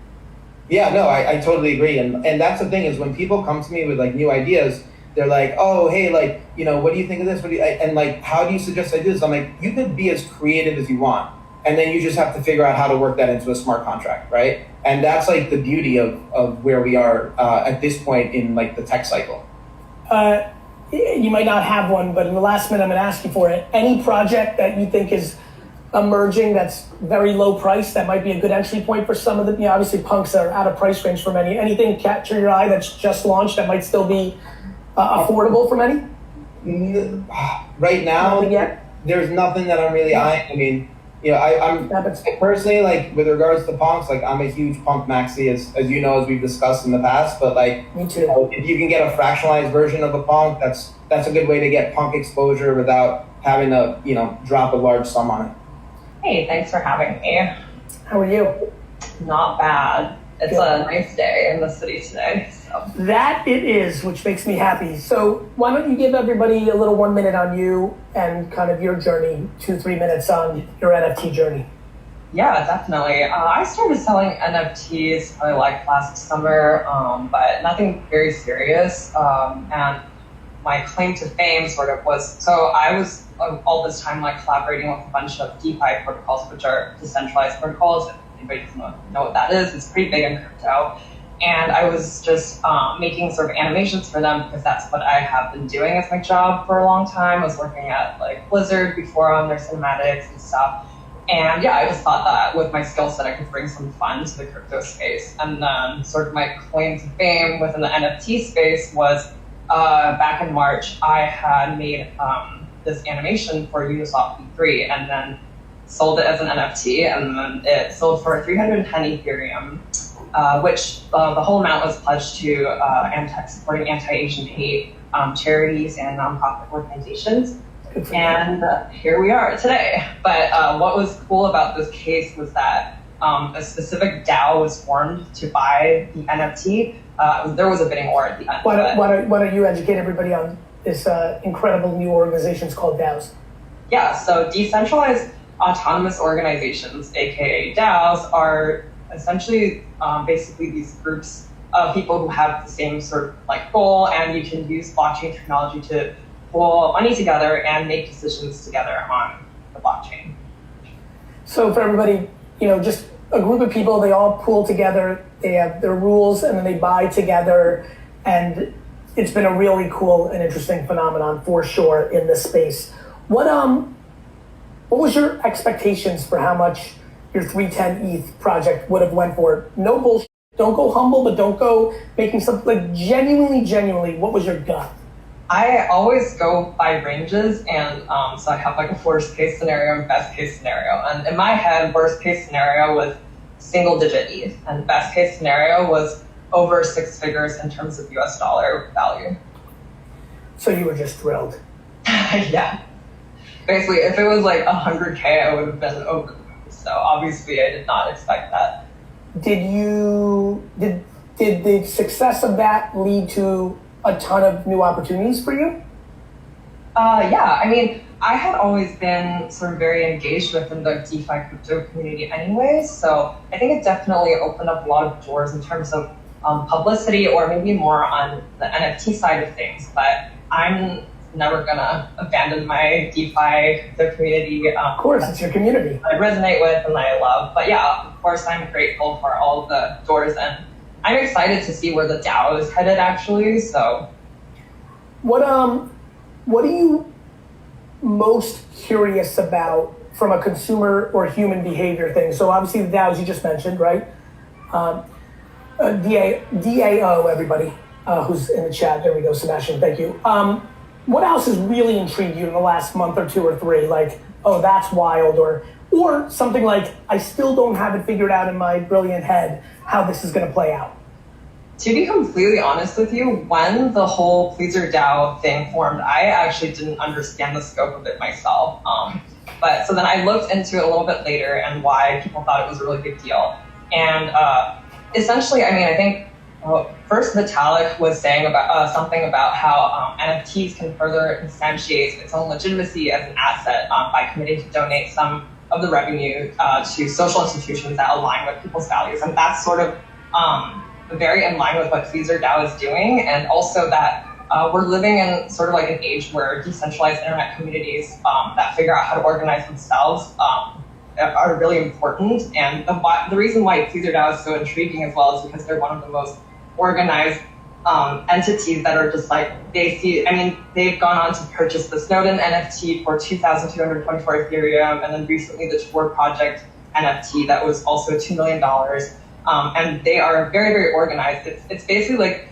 Yeah, no, I totally agree. And that's the thing is when people come to me with like new ideas, they're like, oh, hey, like, what do you think of this? And like, how do you suggest I do this? I'm like, you could be as creative as you want. And then you just have to figure out how to work that into a smart contract, right? And that's like the beauty of where we are at this point in like the tech cycle. You might not have one, but in the last minute, I'm going to ask you for it. Any project that you think is emerging that's very low price that might be a good entry point for some of the, obviously punks are out of price range for many. Anything capture your eye that's just launched that might still be affordable for many? Right now, nothing yet? There's nothing that I'm really eyeing. I mean, I'm personally, like, with regards to punks, like, I'm a huge punk maxi, as you know, as we've discussed in the past, but like, me too. If you can get a fractionalized version of a punk, that's a good way to get punk exposure without having to, drop a large sum on it. Hey, thanks for having me. How are you? Not bad. It's a nice day in the city today. So. That it is, which makes me happy. So why don't you give everybody a little 1 minute on you and kind of your journey, 2-3 minutes on your NFT journey. Yeah, definitely. I started selling NFTs probably like last summer, but nothing very serious. And my claim to fame sort of was, so I was all this time like collaborating with a bunch of DeFi protocols, which are decentralized protocols. If anybody doesn't know what that is, it's pretty big in crypto. And I was just making sort of animations for them because that's what I have been doing as my job for a long time. I was working at like Blizzard before on their cinematics and stuff. And yeah, I just thought that with my skill set, I could bring some fun to the crypto space. And then sort of my claim to fame within the NFT space was back in March, I had made this animation for Uniswap V3 and then sold it as an NFT, and then it sold for 310 Ethereum. which the whole amount was pledged to supporting anti-Asian hate charities and nonprofit organizations. And here we are today. But what was cool about this case was that a specific DAO was formed to buy the NFT. There was a bidding war at the end. Why don't you educate everybody on this incredible new organization called DAOs? Yeah, so decentralized autonomous organizations, aka DAOs, are essentially basically these groups of people who have the same sort of like goal, and you can use blockchain technology to pull money together and make decisions together on the blockchain. So for everybody, just a group of people, they all pool together, they have their rules, and then they buy together, and it's been a really cool and interesting phenomenon for sure in this space. What was your expectations for how much your 310 ETH project would have went for? No bullshit. Don't go humble, but don't go making something like genuinely, what was your gut? I always go by ranges, and so I have like a worst case scenario and best case scenario. And in my head, worst case scenario was single digit ETH, and best case scenario was over 6 figures in terms of US dollar value. So you were just thrilled. Yeah. Basically, if it was like 100K, I would have been over. So obviously I did not expect that. Did the success of that lead to a ton of new opportunities for you? Yeah, I mean, I had always been sort of very engaged within the DeFi crypto community anyways, so I think it definitely opened up a lot of doors in terms of publicity, or maybe more on the NFT side of things, but I'm never gonna abandon my DeFi crypto community. Of course, it's your community. I resonate with and I love, but yeah, of course I'm grateful for all of the doors, and I'm excited to see where the DAO is headed actually, so. What are you most curious about from a consumer or human behavior thing? So obviously the DAOs you just mentioned, right? DAO, everybody who's in the chat. There we go, Sebastian, thank you. What else has really intrigued you in the last month or 2 or 3? Like, oh, that's wild, or something like, I still don't have it figured out in my brilliant head how this is gonna play out. To be completely honest with you, when the whole Pleaser DAO thing formed, I actually didn't understand the scope of it myself. But so then I looked into it a little bit later and why people thought it was a really big deal. And essentially, I mean, I think first Vitalik was saying about something about how NFTs can further instantiate its own legitimacy as an asset by committing to donate some of the revenue to social institutions that align with people's values. And that's sort of very in line with what Pleaser DAO is doing, and also that we're living in sort of like an age where decentralized internet communities that figure out how to organize themselves are really important. And the reason why Pleaser DAO is so intriguing as well is because they're one of the most organized entities that are just like, they've gone on to purchase the Snowden NFT for 2,224 Ethereum, and then recently the Tor project NFT that was also $2 million. And they are very, very organized. It's basically like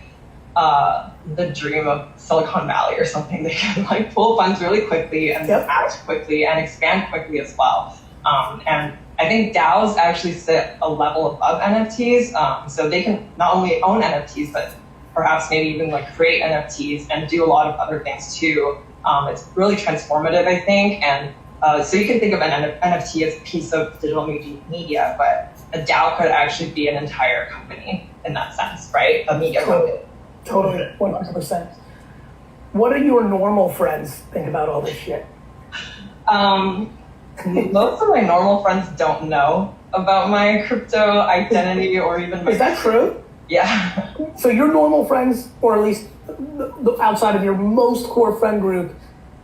the dream of Silicon Valley or something. They can like pull funds really quickly and act quickly and expand quickly as well. And I think DAOs actually sit a level above NFTs. So they can not only own NFTs, but perhaps maybe even like create NFTs and do a lot of other things too. It's really transformative, I think. And so you can think of an NFT as a piece of digital media, but a DAO could actually be an entire company in that sense, right? A media company. Totally, 100%. What do your normal friends think about all this shit? Most of my normal friends don't know about my crypto identity or even my... Is that true? Yeah. So your normal friends, or at least outside of your most core friend group,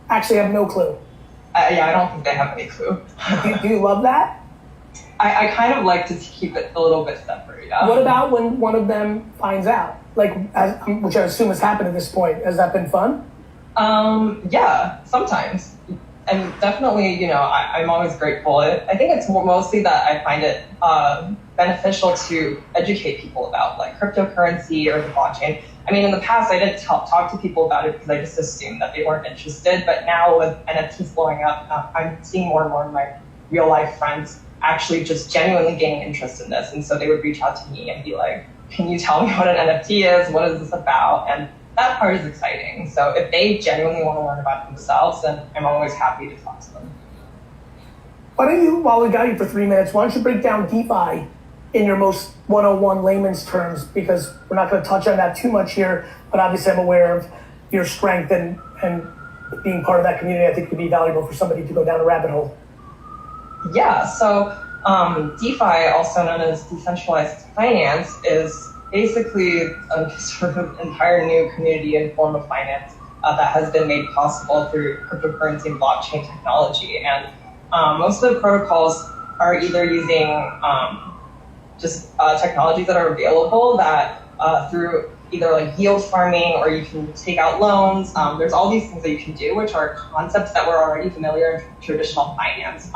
actually have no clue? Yeah, I don't think they have any clue. Do you love that? I kind of like to keep it a little bit separate, yeah. What about when one of them finds out? Like, which I assume has happened at this point. Has that been fun? Yeah, sometimes. And definitely, you know, I'm always grateful. I think it's mostly that I find it beneficial to educate people about like cryptocurrency or the blockchain. I mean, in the past, I didn't talk to people about it because I just assumed that they weren't interested. But now with NFTs blowing up, I'm seeing more and more of my real life friends actually just genuinely gaining interest in this. And so they would reach out to me and be like, can you tell me what an NFT is? What is this about? And that part is exciting. So if they genuinely want to learn about it themselves, then I'm always happy to talk to them. Why don't you, while we got you for 3 minutes, why don't you break down DeFi in your most 101 layman's terms? Because we're not going to touch on that too much here, but obviously I'm aware of your strength and being part of that community. I think could be valuable for somebody to go down a rabbit hole. Yeah, so DeFi, also known as decentralized finance, is basically a sort of entire new community and form of finance that has been made possible through cryptocurrency and blockchain technology. And most of the protocols are either using just technologies that are available that through either like yield farming, or you can take out loans. There's all these things that you can do, which are concepts that were already familiar in traditional finance.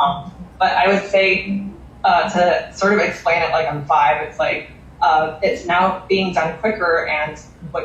But I would say to sort of explain it like on Five, it's like it's now being done quicker and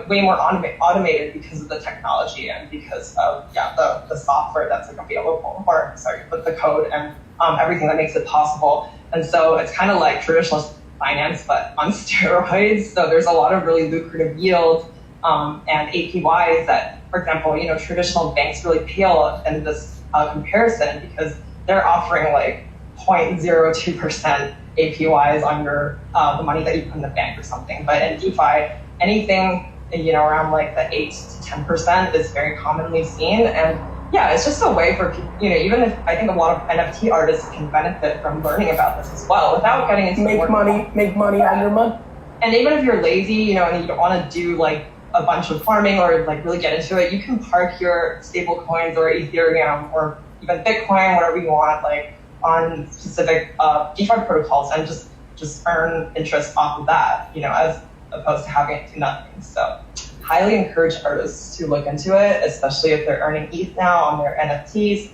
way more automated because of the technology and because of the software that's like available, or sorry, but the code and everything that makes it possible. And so it's kind of like traditional finance, but on steroids. So there's a lot of really lucrative yield and APYs that, for example, traditional banks really pale in this comparison because they're offering like 0.02% APYs on your the money that you put in the bank or something. But in DeFi, anything around like the 8 to 10% is very commonly seen. And yeah, it's just a way for people, even if I think a lot of NFT artists can benefit from learning about this as well without getting into make money on your money. And even if you're lazy, and you don't want to do like a bunch of farming or like really get into it, you can park your stable coins or Ethereum or even Bitcoin, whatever you want, like on specific DeFi protocols and just earn interest off of that, as opposed to having it do nothing. So highly encourage artists to look into it, especially if they're earning ETH now on their NFTs.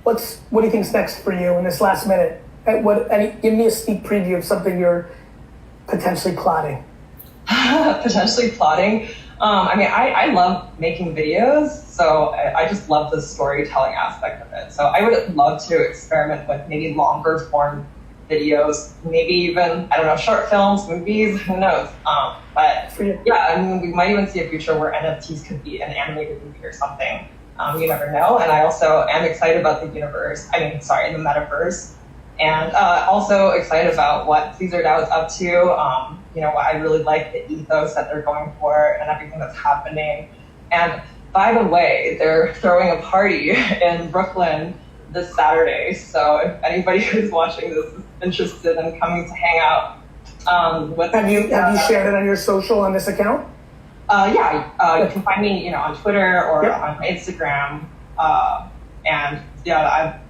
What do you think's next for you in this last minute? Give me a sneak preview of something you're potentially plotting. Potentially plotting. I love making videos, so I just love the storytelling aspect of it. So I would love to experiment with maybe longer form videos, maybe even, short films, movies, who knows. But yeah, we might even see a future where NFTs could be an animated movie or something. You never know. And I also am excited about the the metaverse. And also excited about what Caesar DAO is up to. I really like the ethos that they're going for and everything that's happening. And by the way, they're throwing a party in Brooklyn this Saturday. So if anybody who's watching this is interested in coming to hang out with have you shared it on your social on this account? You can find me on Twitter or on my Instagram. And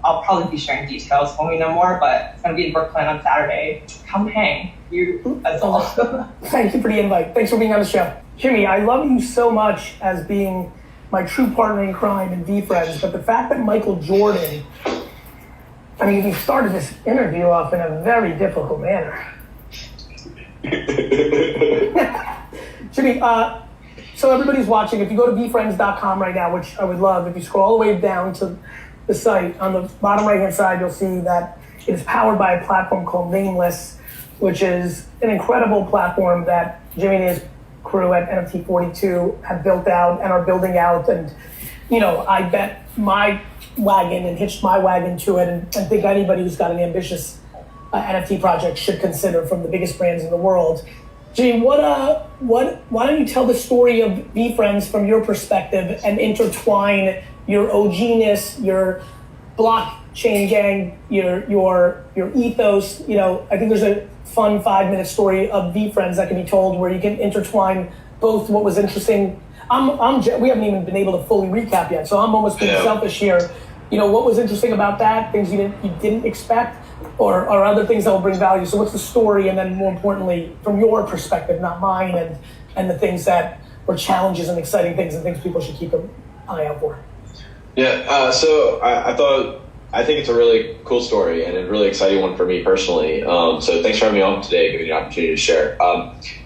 I'll probably be sharing details when we know more, but it's going to be in Brooklyn on Saturday. Come hang. That's all. Thank you for the invite. Thanks for being on the show. Jimmy, I love you so much as being my true partner in crime and VFriends, but the fact that Michael Jordan, we started this interview off in a very difficult manner. Jimmy, so everybody's watching. If you go to VFriends.com right now, which I would love, if you scroll all the way down to the site, on the bottom right-hand side, you'll see that it is powered by a platform called Nameless, which is an incredible platform that Jimmy and his crew at NFT 42 have built out and are building out. And, I bet my wagon and hitched my wagon to it and think anybody who's got an ambitious NFT project should consider, from the biggest brands in the world. Jimmy, why don't you tell the story of VFriends from your perspective and intertwine your OG-ness, your blockchain gang, your ethos? I think there's a fun 5-minute story of VFriends that can be told where you can intertwine both what was interesting. We haven't even been able to fully recap yet, so I'm almost being selfish here. What was interesting about that? Things you didn't expect, or other things that will bring value. So what's the story, and then more importantly, from your perspective, not mine, and the things that were challenges and exciting things and things people should keep an eye out for. Yeah. So I think it's a really cool story and a really exciting one for me personally. So thanks for having me on today, giving me the opportunity to share.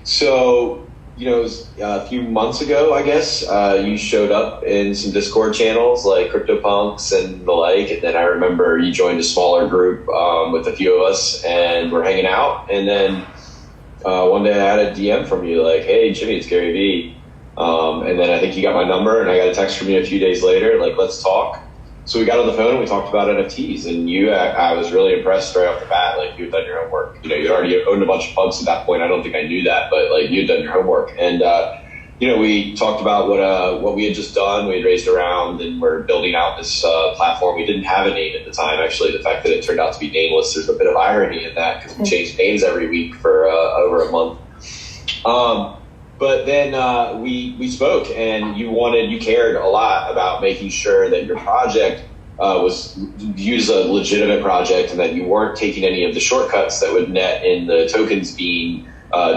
So it was a few months ago, I guess, you showed up in some Discord channels like CryptoPunks and the like. And then I remember you joined a smaller group with a few of us and we're hanging out. And then one day I had a DM from you like, hey, Jimmy, it's Gary Vee. And then I think you got my number and I got a text from you a few days later, like, let's talk. So we got on the phone and we talked about NFTs, and I was really impressed right off the bat. Like, you had done your homework. You already owned a bunch of pubs at that point. I don't think I knew that, but like, you had done your homework. And we talked about what we had just done. We had raised around, and we're building out this platform. We didn't have a name at the time. Actually, the fact that it turned out to be nameless, there's a bit of irony in that because we changed names every week for over a month. But then we spoke, and you cared a lot about making sure that your project was viewed as a legitimate project, and that you weren't taking any of the shortcuts that would net in the tokens being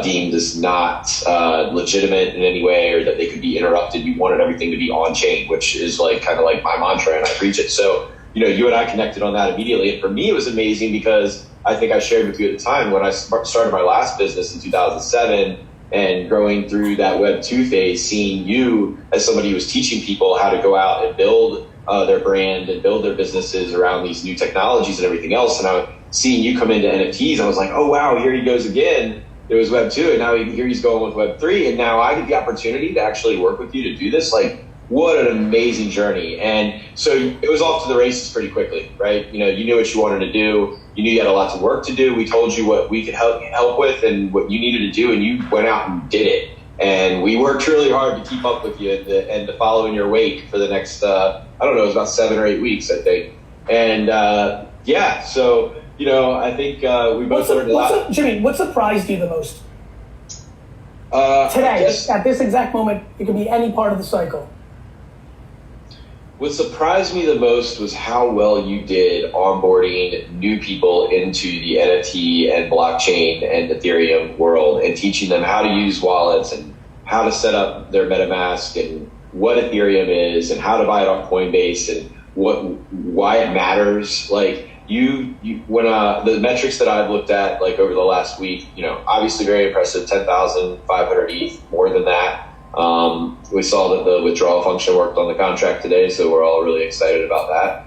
deemed as not legitimate in any way, or that they could be interrupted. You wanted everything to be on chain, which is kind of like my mantra, and I preach it. So you and I connected on that immediately, and for me it was amazing because I think I shared with you at the time when I started my last business in 2007. And growing through that Web 2 phase, seeing you as somebody who was teaching people how to go out and build their brand and build their businesses around these new technologies and everything else. And seeing you come into NFTs, I was like, oh, wow, here he goes again. It was Web 2, and now here he's going with Web 3. And now I get the opportunity to actually work with you to do this. Like, what an amazing journey. And so it was off to the races pretty quickly, right? You knew what you wanted to do. You knew you had a lot of work to do. We told you what we could help with and what you needed to do, and you went out and did it. And we worked really hard to keep up with you and to follow in your wake for the next, it was about 7 or 8 weeks, I think. And so, I think we both learned a lot. Jimmy, what surprised you the most? Today, at this exact moment, it could be any part of the cycle. What surprised me the most was how well you did onboarding new people into the NFT and blockchain and Ethereum world, and teaching them how to use wallets and how to set up their MetaMask and what Ethereum is and how to buy it off Coinbase and why it matters. Like when the metrics that I've looked at over the last week, obviously very impressive, 10,500 ETH, more than that. We saw that the withdrawal function worked on the contract today, so we're all really excited about that.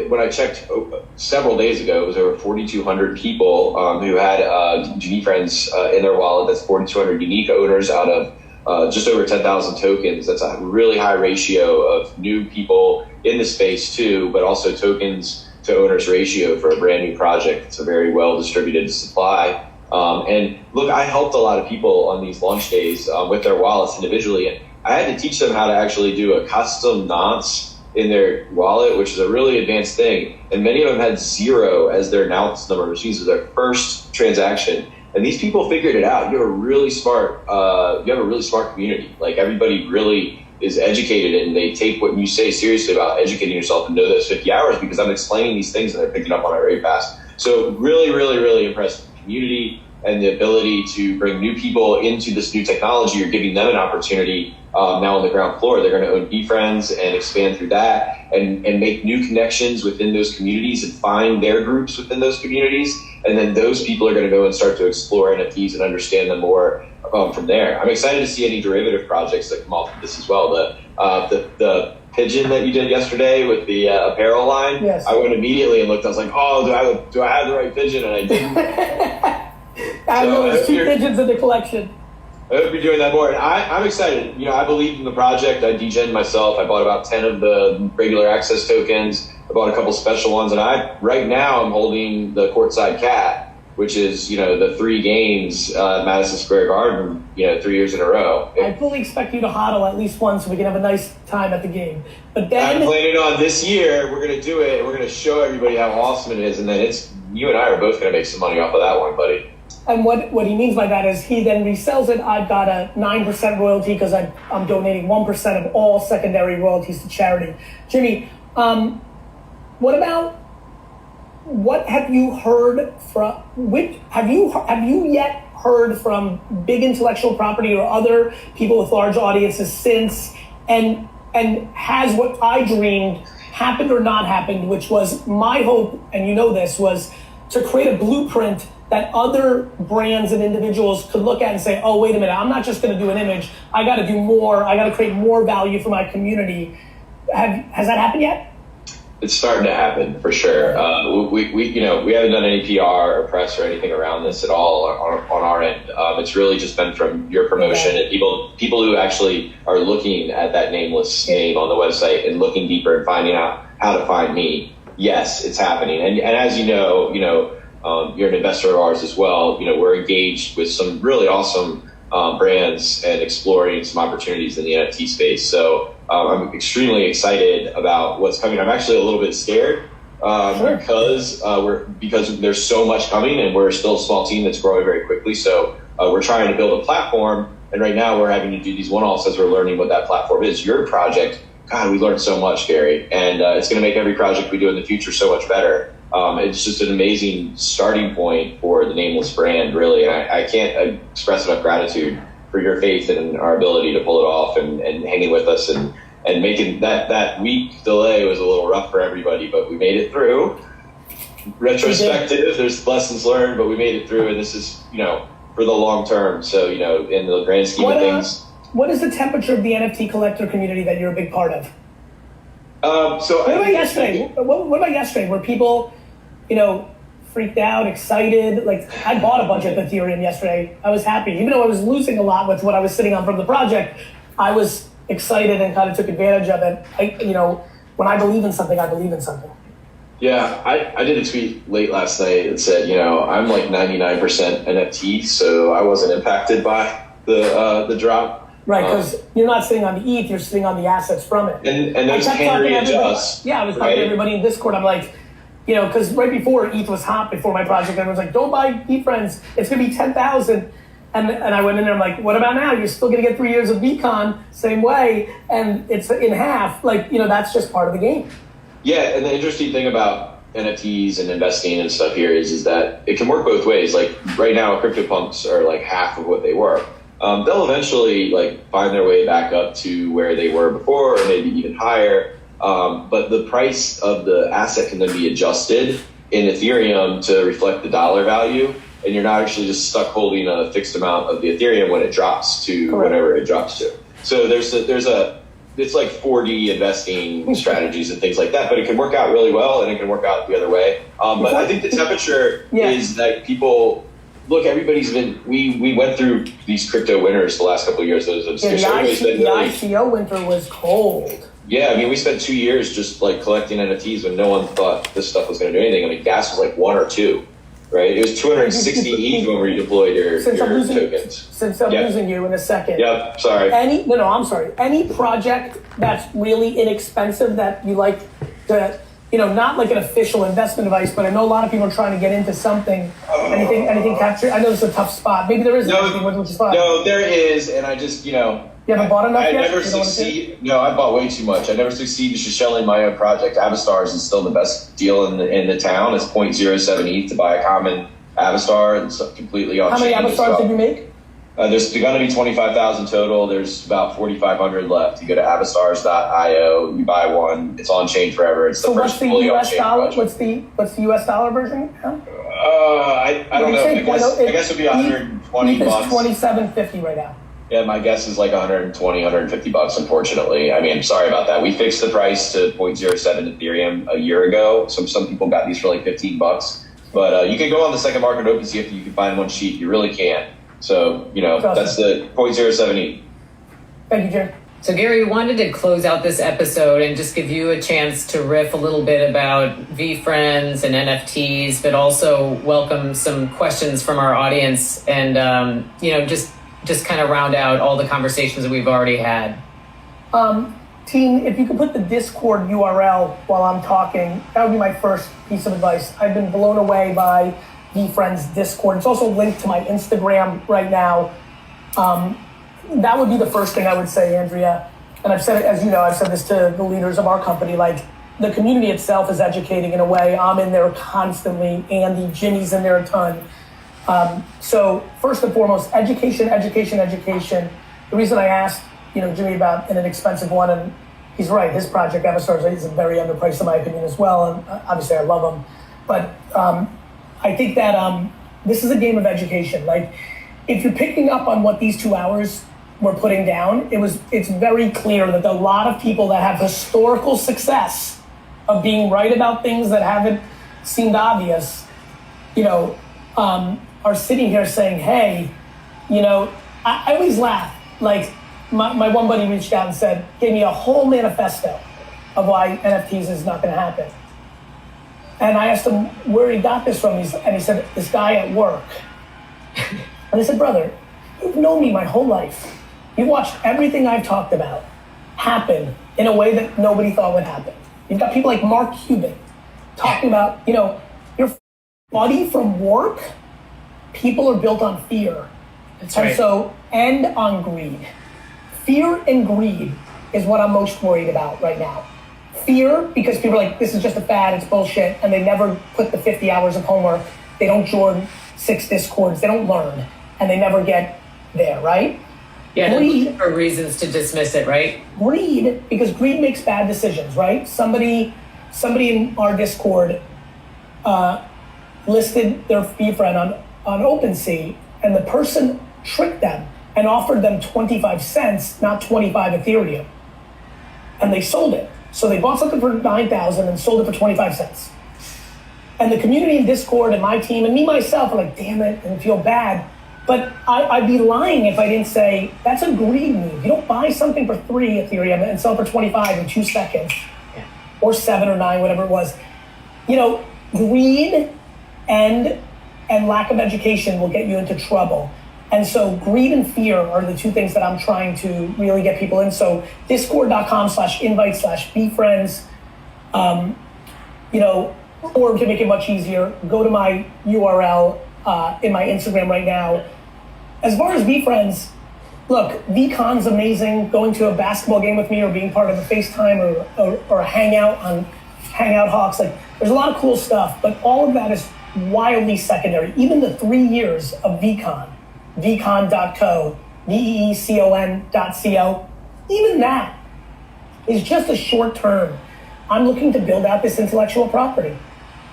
When I checked several days ago, it was over 4,200 people who had Genie Friends in their wallet. That's 4,200 unique owners out of just over 10,000 tokens. That's a really high ratio of new people in the space too, but also tokens to owners ratio for a brand new project. It's a very well distributed supply. And look, I helped a lot of people on these launch days with their wallets individually. And I had to teach them how to actually do a custom nonce in their wallet, which is a really advanced thing. And many of them had 0 as their nonce number, which means their first transaction. And these people figured it out. You have a really smart community. Like, everybody really is educated, and they take what you say seriously about educating yourself and know those 50 hours, because I'm explaining these things and they're picking up on it very fast. So really, really, really impressed with the community and the ability to bring new people into this new technology. You're giving them an opportunity now on the ground floor. They're going to own B-Friends and expand through that and make new connections within those communities and find their groups within those communities. And then those people are going to go and start to explore NFTs and understand them more from there. I'm excited to see any derivative projects that come off of this as well. The pigeon that you did yesterday with the apparel line, yes. I went immediately and looked. I was like, oh, do I have the right pigeon? And I didn't. I know there's 2 pigeons in the collection. I hope you're doing that more. And I'm excited. I believed in the project. I degened myself. I bought about 10 of the regular access tokens. I bought a couple special ones. And right now I'm holding the Courtside Cat, which is, the 3 games at Madison Square Garden, 3 years in a row. I fully expect you to hodl at least once so we can have a nice time at the game. But then I'm planning on this year, we're going to do it, and we're going to show everybody how awesome it is. And then you and I are both going to make some money off of that one, buddy. And what he means by that is he then resells it. I've got a 9% royalty because I'm donating 1% of all secondary royalties to charity. Jimmy, what have you heard from? Have you yet heard from big intellectual property or other people with large audiences since? And has what I dreamed happened or not happened? Which was my hope, and this was to create a blueprint that other brands and individuals could look at and say, oh, wait a minute, I'm not just going to do an image. I got to do more. I got to create more value for my community. Has that happened yet? It's starting to happen for sure. We haven't done any PR or press or anything around this at all on our end. It's really just been from your promotion and people who actually are looking at that nameless name on the website and looking deeper and finding out how to find me. Yes, it's happening. And as you know, you're an investor of ours as well. We're engaged with some really awesome brands and exploring some opportunities in the NFT space. So I'm extremely excited about what's coming. I'm actually a little bit scared because there's so much coming and we're still a small team that's growing very quickly. So we're trying to build a platform. And right now we're having to do these one-offs as we're learning what that platform is. Your project, God, we learned so much, Gary. And it's going to make every project we do in the future so much better. It's just an amazing starting point for the nameless brand, really. And I can't express enough gratitude for your faith and our ability to pull it off and hanging with us and making that week delay was a little rough for everybody, but we made it through. Retrospective, there's lessons learned, but we made it through, and this is, for the long term. So, in the grand scheme of things. What is the temperature of the NFT collector community that you're a big part of? What about yesterday? What about yesterday? Were people, freaked out, excited? Like, I bought a bunch of Ethereum yesterday. I was happy. Even though I was losing a lot with what I was sitting on from the project, I was excited and kind of took advantage of it. When I believe in something, I believe in something. Yeah, I did a tweet late last night that said, I'm like 99% NFT, so I wasn't impacted by the drop. Right, because you're not sitting on the ETH, you're sitting on the assets from it. And those can readjust. Yeah, I was talking to everybody in Discord. I'm like, because right before ETH was hot, before my project, everyone's like, don't buy ETH, friends. It's going to be 10,000. And I went in there, I'm like, what about now? You're still going to get 3 years of VCon, same way, and it's in half. That's just part of the game. Yeah, and the interesting thing about NFTs and investing and stuff here is that it can work both ways. Like right now, CryptoPunks are like half of what they were. They'll eventually find their way back up to where they were before, or maybe even higher. But the price of the asset can then be adjusted in Ethereum to reflect the dollar value, and you're not actually just stuck holding a fixed amount of the Ethereum when it drops to whatever it drops to. So it's like 4D investing strategies and things like that, but it can work out really well and it can work out the other way. But I think the temperature is that people. Look, we went through these crypto winters the last couple of years. The ICO winter was cold. Yeah, we spent 2 years just collecting NFTs when no one thought this stuff was going to do anything. Gas was like 1 or 2, right? It was 260 ETH when we deployed your tokens. Since I'm losing you in a second. Yep, sorry. I'm sorry. Any project that's really inexpensive that you like to... not like an official investment advice, but I know a lot of people are trying to get into something. Anything capture? I know it's a tough spot. Maybe there isn't anything, which is fine. No, there is, and I just, You haven't bought enough yet? I never succeed. No, I bought way too much. I never succeed in just shelling my own project. Avastars is still the best deal in the town. It's 0.07 ETH to buy a common Avastar. It's completely on chain. How many Avastars did you make? There's going to be 25,000 total. There's about 4,500 left. You go to avastars.io, you buy one. It's on chain forever. It's the first fully on chain project. What's the US dollar version? I don't know. I guess it'd be 120 bucks. It's $27.50 right now. Yeah, my guess is like 120, 150 bucks, unfortunately. I'm sorry about that. We fixed the price to 0.07 Ethereum a year ago. Some people got these for like 15 bucks. But you can go on the second market open, see if you can find one cheap. You really can. So, that's the 0.07. Thank you, Jim. So, Gary, we wanted to close out this episode and just give you a chance to riff a little bit about VFriends and NFTs, but also welcome some questions from our audience and, just kind of round out all the conversations that we've already had. Team, if you could put the Discord URL while I'm talking, that would be my first piece of advice. I've been blown away by VFriends Discord. It's also linked to my Instagram right now. That would be the first thing I would say, Andrea. And I've said it, as you know, I've said this to the leaders of our company, the community itself is educating in a way. I'm in there constantly. Andy, Jimmy's in there a ton. So first and foremost, education. The reason I asked, Jimmy about an inexpensive one, and he's right, his project, Avastars, is very underpriced in my opinion as well. And obviously I love him. But I think that this is a game of education. Like, if you're picking up on what these 2 hours were putting down, it's very clear that a lot of people that have historical success of being right about things that haven't seemed obvious, are sitting here saying, hey, I always laugh. Like, my one buddy reached out and gave me a whole manifesto of why NFTs is not going to happen. And I asked him where he got this from, and he said, this guy at work. And I said, brother, you've known me my whole life. You've watched everything I've talked about happen in a way that nobody thought would happen. You've got people like Mark Cuban talking about, your buddy from work, people are built on fear. That's right. And on greed. Fear and greed is what I'm most worried about right now. Fear, because people are like, this is just a fad, it's bullshit, and they never put the 50 hours of homework, they don't join 6 discords, they don't learn, and they never get there, right? Yeah, greed, for reasons to dismiss it, right? Greed, because greed makes bad decisions, right? Somebody in our Discord listed their friend on OpenSea, and the person tricked them and offered them 25 cents, not 25 Ethereum. And they sold it. So they bought something for 9,000 and sold it for 25 cents. And the community in Discord and my team and me myself are like, damn it, and feel bad. But I'd be lying if I didn't say, that's a greed move. You don't buy something for 3 Ethereum and sell it for 25 in 2 seconds. Yeah. Or 7 or 9, whatever it was. Greed and lack of education will get you into trouble. And so greed and fear are the 2 things that I'm trying to really get people in. So discord.com/invite/befriends, or to make it much easier, go to my URL in my Instagram right now. As far as befriends, look, VCon's amazing. Going to a basketball game with me or being part of a FaceTime or a hangout on Hangout Hawks, like there's a lot of cool stuff, but all of that is wildly secondary. Even the 3 years of VCon, vcon.co, VEECON.co, even that is just a short term. I'm looking to build out this intellectual property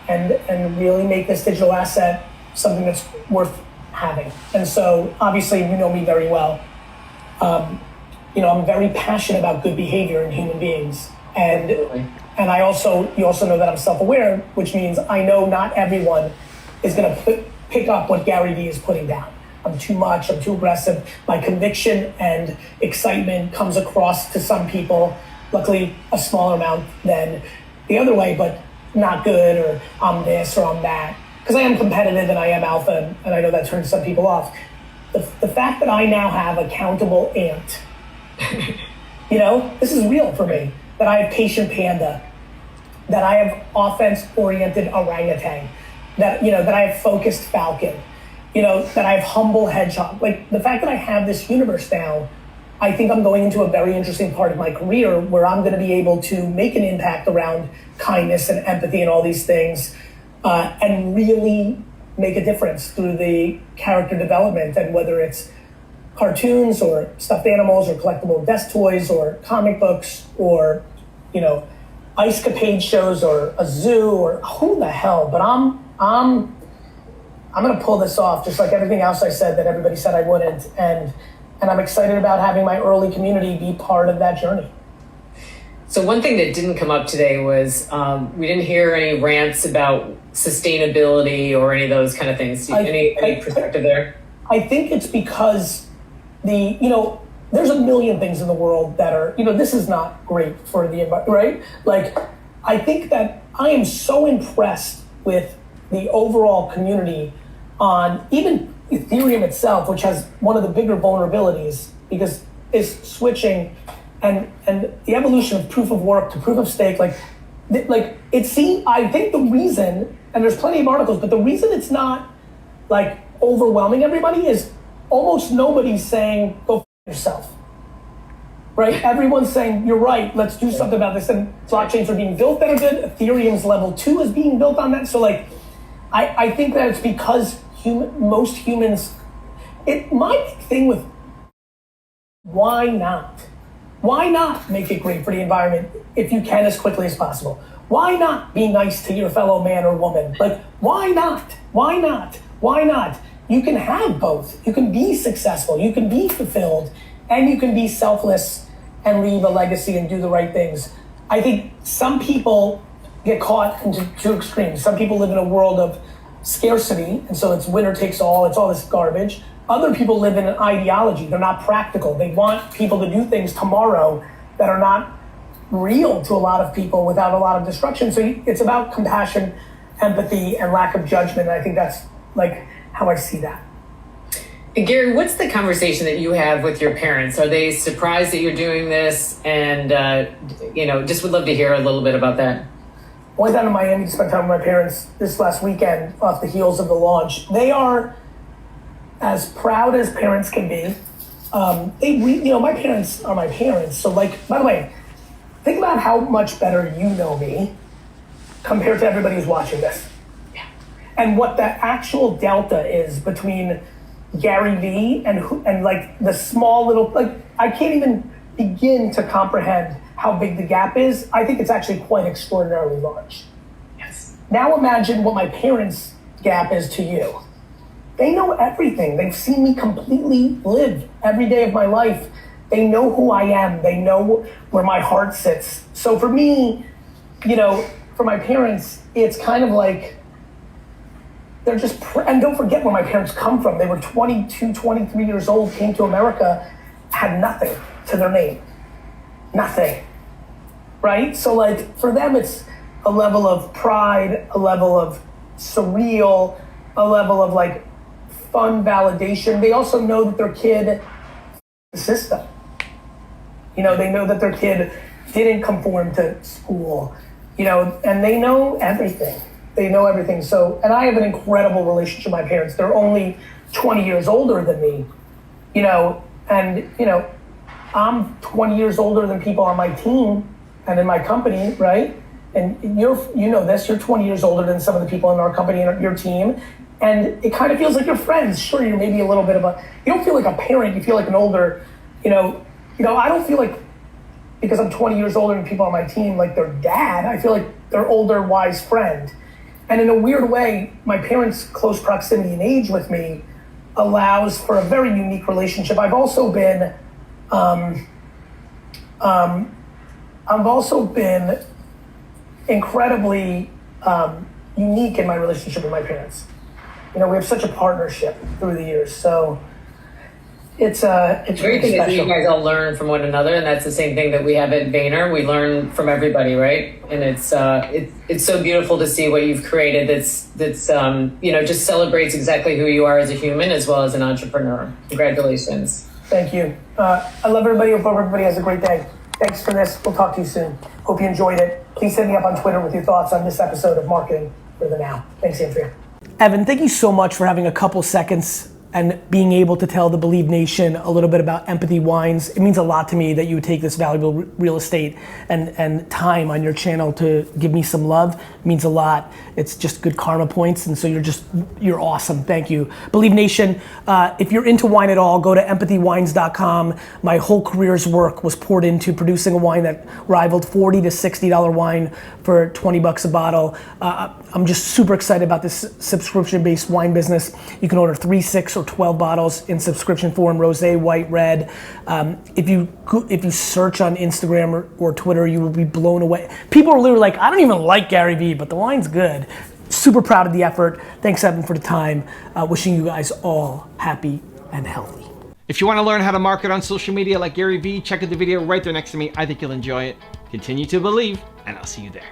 and really make this digital asset something that's worth having. And so obviously you know me very well. I'm very passionate about good behavior in human beings. And you also know that I'm self-aware, which means I know not everyone is going to pick up what Gary Vee is putting down. I'm too much, I'm too aggressive. My conviction and excitement comes across to some people, luckily a smaller amount than the other way, but not good, or I'm this or I'm that. Because I am competitive and I am alpha, and I know that turns some people off. The fact that I now have a countable ant, this is real for me. That I have patient panda, that I have offense-oriented orangutan, that I have focused falcon, that I have humble hedgehog. Like, the fact that I have this universe now, I think I'm going into a very interesting part of my career where I'm going to be able to make an impact around kindness and empathy and all these things, and really make a difference through the character development, and whether it's cartoons or stuffed animals or collectible desk toys or comic books or, ice capade shows or a zoo or who the hell, but I'm going to pull this off, just like everything else I said that everybody said I wouldn't. And I'm excited about having my early community be part of that journey. So one thing that didn't come up today was we didn't hear any rants about sustainability or any of those kind of things. Any perspective there? I think it's because there's a million things in the world that are, this is not great for the environment, right? Like, I think that I am so impressed with the overall community on even Ethereum itself, which has one of the bigger vulnerabilities because it's switching and the evolution of proof of work to proof of stake, I think the reason, and there's plenty of articles, but the reason it's not like overwhelming everybody is almost nobody's saying, go f yourself, right? Everyone's saying, you're right, let's do something about this. And blockchains are being built that are good. Ethereum's level 2 is being built on that. So I think that it's because most humans, my big thing with why not? Why not make it great for the environment if you can as quickly as possible? Why not be nice to your fellow man or woman? Like, why not? Why not? Why not? You can have both. You can be successful, you can be fulfilled, and you can be selfless and leave a legacy and do the right things. I think some people get caught into two extremes. Some people live in a world of scarcity, and so it's winner takes all, it's all this garbage. Other people live in an ideology. They're not practical. They want people to do things tomorrow that are not real to a lot of people without a lot of destruction. So it's about compassion, empathy, and lack of judgment. And I think that's like how I see that. And Gary, what's the conversation that you have with your parents? Are they surprised that you're doing this? And, just would love to hear a little bit about that. I went down to Miami to spend time with my parents this last weekend off the heels of the launch. They are as proud as parents can be. My parents are my parents. So by the way, think about how much better you know me compared to everybody who's watching this. Yeah. And what the actual delta is between Gary Vee and like the small little, I can't even begin to comprehend how big the gap is. I think it's actually quite extraordinarily large. Yes. Now imagine what my parents' gap is to you. They know everything. They've seen me completely live every day of my life. They know who I am. They know where my heart sits. So for me, for my parents, it's kind of like, they're just, and don't forget where my parents come from. They were 22, 23 years old, came to America, had nothing to their name. Nothing, right? So for them, it's a level of pride, a level of surreal, a level of fun validation. They also know that their kid, the system. They know that their kid didn't conform to school, and they know everything. They know everything. So, and I have an incredible relationship with my parents. They're only 20 years older than me, I'm 20 years older than people on my team and in my company, right? And you're 20 years older than some of the people in our company and your team. And it kind of feels like you're friends. Sure, you're maybe a little bit you don't feel like a parent, you feel like an older, I don't feel like, because I'm 20 years older than people on my team, like their dad, I feel like their older, wise friend. And in a weird way, my parents' close proximity in age with me allows for a very unique relationship. I've also been incredibly unique in my relationship with my parents. We have such a partnership through the years, so it's very really special. You guys all learn from one another, and that's the same thing that we have at Vayner. We learn from everybody, right? And it's so beautiful to see what you've created. That's just celebrates exactly who you are as a human as well as an entrepreneur. Congratulations. Thank you. I love everybody. Hope everybody has a great day. Thanks for this. We'll talk to you soon. Hope you enjoyed it. Please hit me up on Twitter with your thoughts on this episode of Marketing for the Now. Thanks, Andrea. Evan, thank you so much for having a couple seconds and being able to tell the Believe Nation a little bit about Empathy Wines. It means a lot to me that you would take this valuable real estate and time on your channel to give me some love. It means a lot. It's just good karma points, and so you're awesome. Thank you. Believe Nation, if you're into wine at all, go to empathywines.com. My whole career's work was poured into producing a wine that rivaled $40 to $60 wine for $20 a bottle. I'm just super excited about this subscription-based wine business. You can order 3, 6, or 12 bottles in subscription form, rosé, white, red. If you search on Instagram or Twitter, you will be blown away. People are literally like, I don't even like Gary Vee, but the wine's good. Super proud of the effort. Thanks, Evan, for the time. Wishing you guys all happy and healthy. If you want to learn how to market on social media like Gary Vee, check out the video right there next to me. I think you'll enjoy it. Continue to believe, and I'll see you there.